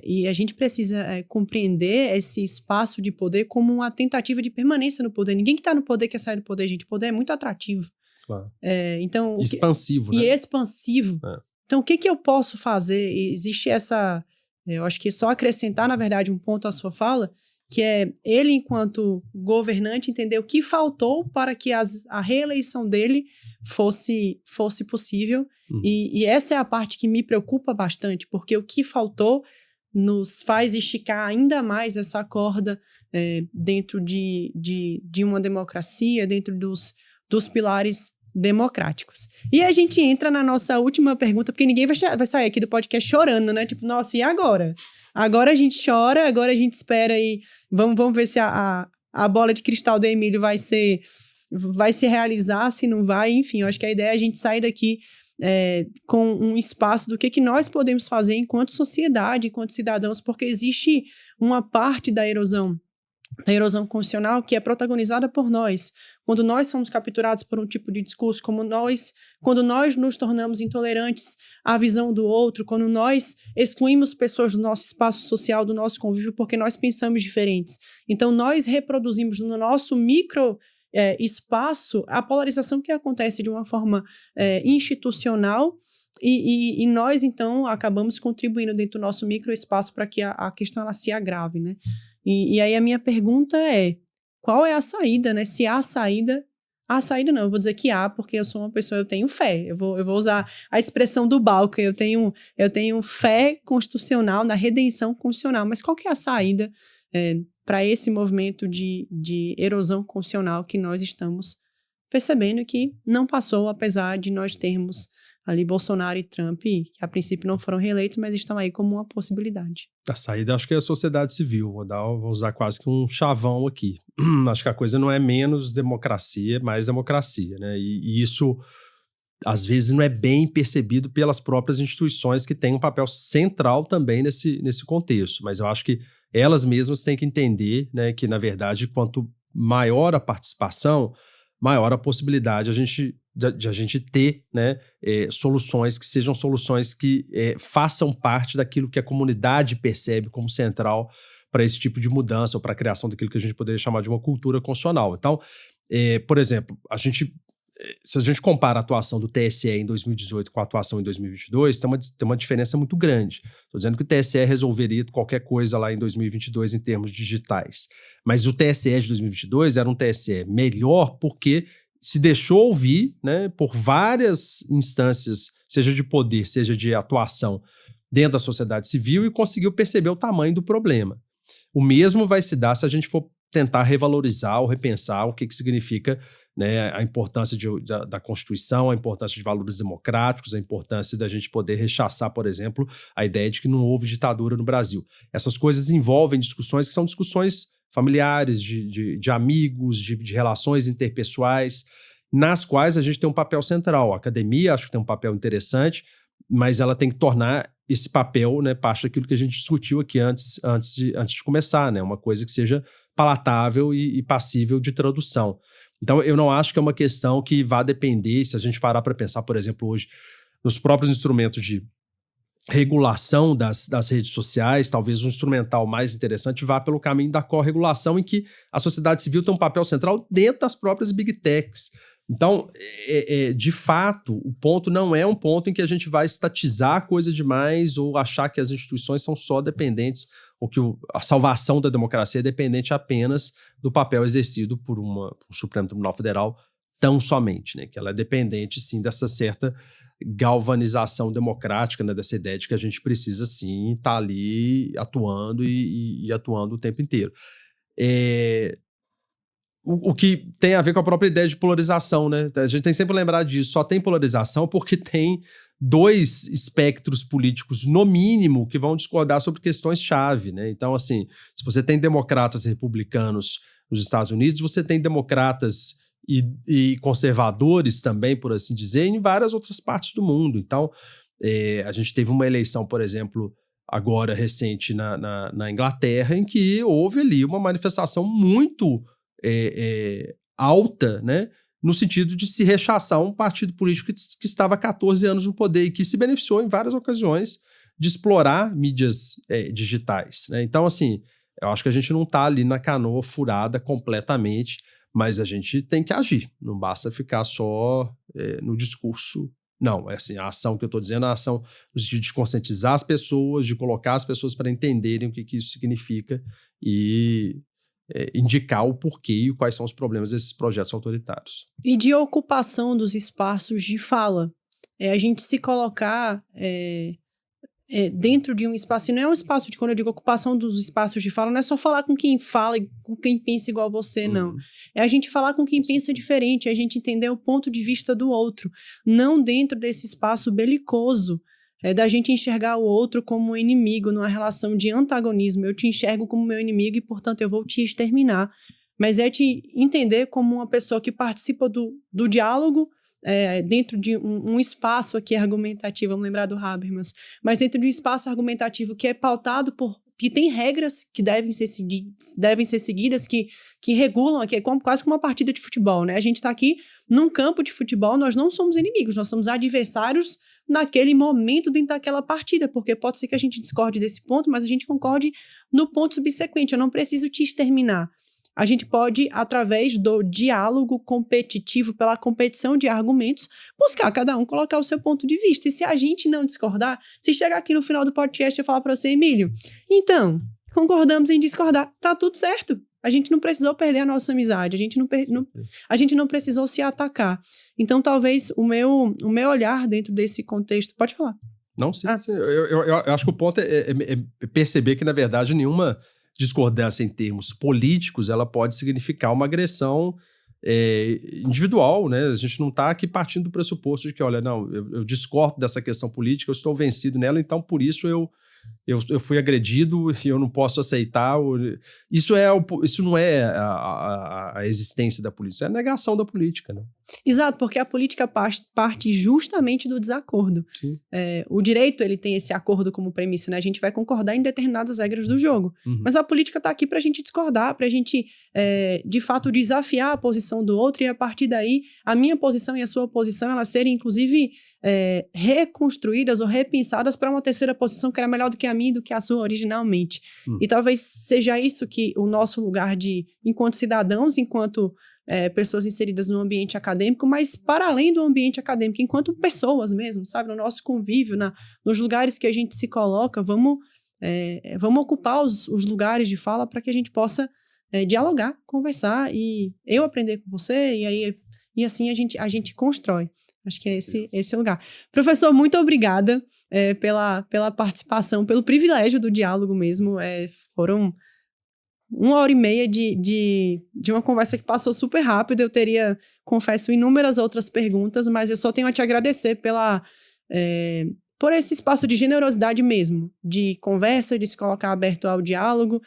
e a gente precisa compreender esse espaço de poder como uma tentativa de permanência no poder. Ninguém que está no poder quer sair do poder, gente. O poder é muito atrativo. Claro. Então, expansivo, né? E expansivo. Então, o que eu posso fazer? Existe essa... eu acho que é só acrescentar, na verdade, um ponto à sua fala, que é ele, enquanto governante, entender o que faltou para que a reeleição dele fosse possível. E essa é a parte que me preocupa bastante, porque o que faltou nos faz esticar ainda mais essa corda dentro de uma democracia, dentro dos pilares democráticos. E a gente entra na nossa última pergunta, porque ninguém vai sair aqui do podcast chorando, né? Tipo, nossa, e agora? Agora a gente chora, agora a gente espera e vamos ver se a bola de cristal do Emílio vai se realizar, se não vai. Enfim, eu acho que a ideia é a gente sair daqui com um espaço do que nós podemos fazer enquanto sociedade, enquanto cidadãos, porque existe uma parte da erosão constitucional que é protagonizada por nós. Quando nós somos capturados por um tipo de discurso, quando nós nos tornamos intolerantes à visão do outro, quando nós excluímos pessoas do nosso espaço social, do nosso convívio, porque nós pensamos diferentes. Então, nós reproduzimos no nosso micro espaço a polarização que acontece de uma forma institucional e nós, então, acabamos contribuindo dentro do nosso microespaço para que a questão ela se agrave, né? E aí a minha pergunta é, qual é a saída, né? Se há saída há saída não, eu vou dizer que há, porque eu sou uma pessoa, eu tenho fé, eu vou usar a expressão do Balken, eu tenho fé constitucional na redenção constitucional, mas qual que é a saída para esse movimento de erosão constitucional que nós estamos percebendo que não passou, apesar de nós termos ali Bolsonaro e Trump, que a princípio não foram reeleitos, mas estão aí como uma possibilidade. A saída acho que é a sociedade civil, vou usar quase que um chavão aqui. Acho que a coisa não é menos democracia, é mais democracia, né? E isso, às vezes, não é bem percebido pelas próprias instituições que têm um papel central também nesse contexto, mas eu acho que elas mesmas têm que entender, né, que, na verdade, quanto maior a participação, maior a possibilidade de a gente ter, né, soluções que sejam soluções que façam parte daquilo que a comunidade percebe como central para esse tipo de mudança ou para a criação daquilo que a gente poderia chamar de uma cultura constitucional. Então, por exemplo, se a gente compara a atuação do TSE em 2018 com a atuação em 2022, tem uma diferença muito grande. Estou dizendo que o TSE resolveria qualquer coisa lá em 2022 em termos digitais, mas o TSE de 2022 era um TSE melhor porque se deixou ouvir, né, por várias instâncias, seja de poder, seja de atuação dentro da sociedade civil e conseguiu perceber o tamanho do problema. O mesmo vai se dar se a gente for tentar revalorizar ou repensar o que significa, né, a importância da Constituição, a importância de valores democráticos, a importância da gente poder rechaçar, por exemplo, a ideia de que não houve ditadura no Brasil. Essas coisas envolvem discussões que são discussões familiares, de amigos, de relações interpessoais, nas quais a gente tem um papel central. A academia acho que tem um papel interessante, mas ela tem que tornar esse papel, né, parte daquilo que a gente discutiu aqui antes de começar, né, uma coisa que seja palatável e passível de tradução. Então, eu não acho que é uma questão que vá depender, se a gente parar para pensar, por exemplo, hoje, nos próprios instrumentos de regulação das redes sociais, talvez um instrumental mais interessante vá pelo caminho da corregulação, em que a sociedade civil tem um papel central dentro das próprias big techs. Então, de fato, o ponto não é um ponto em que a gente vai estatizar a coisa demais ou achar que as instituições são só dependentes, ou que a salvação da democracia é dependente apenas do papel exercido por um Supremo Tribunal Federal tão somente, né? Que ela é dependente, sim, dessa certa galvanização democrática, né, dessa ideia de que a gente precisa, sim, estar ali atuando e atuando o tempo inteiro. O que tem a ver com a própria ideia de polarização, né? A gente tem sempre que lembrar disso. Só tem polarização porque tem dois espectros políticos, no mínimo, que vão discordar sobre questões-chave, né? Então, assim, se você tem democratas e republicanos nos Estados Unidos, você tem democratas e conservadores também, por assim dizer, em várias outras partes do mundo. Então, a gente teve uma eleição, por exemplo, agora recente na Inglaterra, em que houve ali uma manifestação muito alta, né, no sentido de se rechaçar um partido político que estava há 14 anos no poder e que se beneficiou em várias ocasiões de explorar mídias digitais, né? Então, assim, eu acho que a gente não está ali na canoa furada completamente, mas a gente tem que agir, não basta ficar só no discurso. Não, assim, a ação que eu estou dizendo é a ação no sentido de conscientizar as pessoas, de colocar as pessoas para entenderem o que isso significa e indicar o porquê e quais são os problemas desses projetos autoritários. E de ocupação dos espaços de fala. A gente se colocar dentro de um espaço, e não é um espaço de, quando eu digo ocupação dos espaços de fala, não é só falar com quem fala e com quem pensa igual a você, não. É a gente falar com quem pensa diferente, é a gente entender o ponto de vista do outro, não dentro desse espaço belicoso, da gente enxergar o outro como inimigo, numa relação de antagonismo. Eu te enxergo como meu inimigo e, portanto, eu vou te exterminar. Mas é te entender como uma pessoa que participa do diálogo, dentro de um espaço aqui argumentativo, vamos lembrar do Habermas, mas dentro de um espaço argumentativo que é pautado que tem regras que devem ser seguidas, que regulam aqui, é quase como uma partida de futebol, né? A gente está aqui num campo de futebol, nós não somos inimigos, nós somos adversários naquele momento dentro daquela partida, porque pode ser que a gente discorde desse ponto, mas a gente concorde no ponto subsequente. Eu não preciso te exterminar. A gente pode, através do diálogo competitivo, pela competição de argumentos, buscar cada um colocar o seu ponto de vista. E se a gente não discordar, se chegar aqui no final do podcast e eu falar para você, Emílio, então, concordamos em discordar. Tá tudo certo. A gente não precisou perder a nossa amizade, a gente não precisou se atacar. Então, talvez o meu olhar dentro desse contexto... Pode falar. Não, sim. Sim. Eu acho que o ponto é perceber que, na verdade, nenhuma discordância em termos políticos, ela pode significar uma agressão individual, né? A gente não está aqui partindo do pressuposto de que, olha, não, eu discordo dessa questão política, eu estou vencido nela, então, por isso eu fui agredido e eu não posso aceitar. Isso não é a existência da política, é a negação da política, né? Exato, porque a política parte justamente do desacordo. O direito, ele tem esse acordo como premissa, né? A gente vai concordar em determinadas regras do jogo. Mas a política está aqui para a gente discordar, para a gente, de fato, desafiar a posição do outro, e a partir daí, a minha posição e a sua posição, elas serem, inclusive, reconstruídas ou repensadas para uma terceira posição que era melhor do que a minha e do que a sua originalmente. E talvez seja isso que o nosso lugar enquanto cidadãos, enquanto pessoas inseridas no ambiente acadêmico, mas para além do ambiente acadêmico, enquanto pessoas mesmo, sabe? No nosso convívio, nos lugares que a gente se coloca, vamos ocupar os lugares de fala para que a gente possa dialogar, conversar, e eu aprender com você, e assim a gente constrói. Acho que é esse lugar. Professor, muito obrigada pela participação, pelo privilégio do diálogo mesmo. Foram 1h30 de uma conversa que passou super rápido. Eu teria, confesso, inúmeras outras perguntas, mas eu só tenho a te agradecer por esse espaço de generosidade mesmo, de conversa, de se colocar aberto ao diálogo.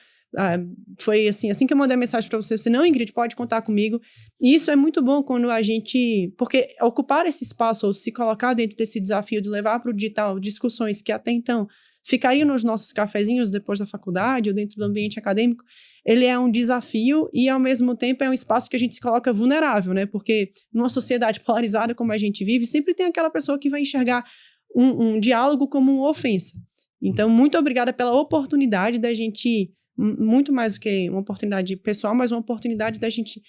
Foi assim que eu mandei a mensagem para você, não, Ingrid, pode contar comigo. E isso é muito bom quando a gente... Porque ocupar esse espaço, ou se colocar dentro desse desafio de levar para o digital discussões que até então ficariam nos nossos cafezinhos depois da faculdade ou dentro do ambiente acadêmico, ele é um desafio e, ao mesmo tempo, é um espaço que a gente se coloca vulnerável, né? Porque numa sociedade polarizada como a gente vive, sempre tem aquela pessoa que vai enxergar um diálogo como uma ofensa. Então, muito obrigada pela oportunidade da gente... muito mais do que uma oportunidade pessoal, mas uma oportunidade da gente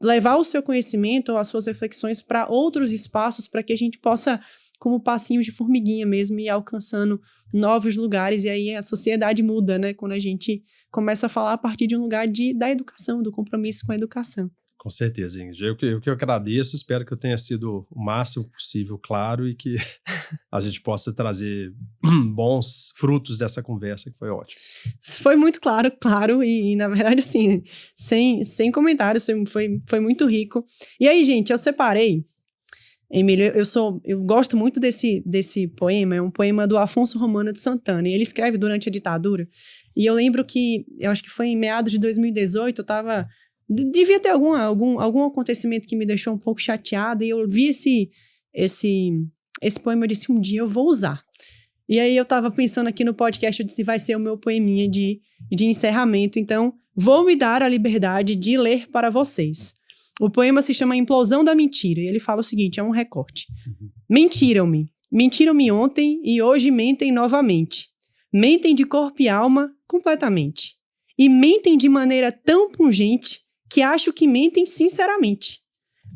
levar o seu conhecimento ou as suas reflexões para outros espaços, para que a gente possa, como passinhos de formiguinha mesmo, ir alcançando novos lugares, e aí a sociedade muda, né? Quando a gente começa a falar a partir de um lugar da educação, do compromisso com a educação. Com certeza, Ingrid. Eu que agradeço, espero que eu tenha sido o máximo possível claro e que a gente possa trazer bons frutos dessa conversa, que foi ótimo. Foi muito claro, e na verdade, assim, sem comentários, foi muito rico. E aí, gente, eu separei, Emílio, eu gosto muito desse poema, é um poema do Afonso Romano de Santana, e ele escreve durante a ditadura, e eu lembro que, eu acho que foi em meados de 2018, devia ter algum acontecimento que me deixou um pouco chateada, e eu vi esse poema, eu disse, um dia eu vou usar. E aí eu tava pensando aqui no podcast, eu disse, vai ser o meu poeminha de encerramento, então vou me dar a liberdade de ler para vocês. O poema se chama Implosão da Mentira, e ele fala o seguinte, é um recorte. Mentiram-me ontem e hoje mentem novamente. Mentem de corpo e alma completamente. E mentem de maneira tão pungente que acho que mentem sinceramente.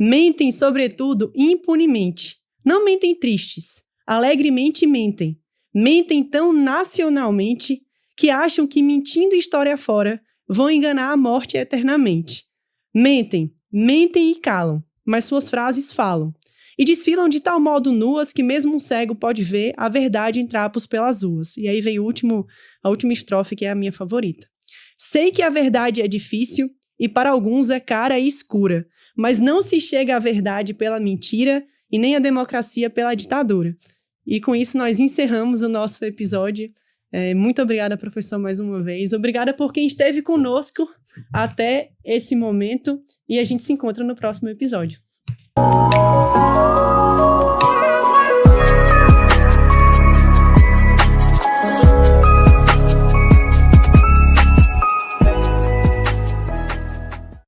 Mentem, sobretudo, impunemente. Não mentem tristes, alegremente mentem. Mentem tão nacionalmente que acham que, mentindo história fora, vão enganar a morte eternamente. Mentem e calam, mas suas frases falam. E desfilam de tal modo nuas que mesmo um cego pode ver a verdade em trapos pelas ruas. E aí vem a última estrofe, que é a minha favorita. Sei que a verdade é difícil e para alguns é cara e escura, mas não se chega à verdade pela mentira e nem à democracia pela ditadura. E com isso nós encerramos o nosso episódio. Muito obrigada, professor, mais uma vez. Obrigada por quem esteve conosco até esse momento e a gente se encontra no próximo episódio.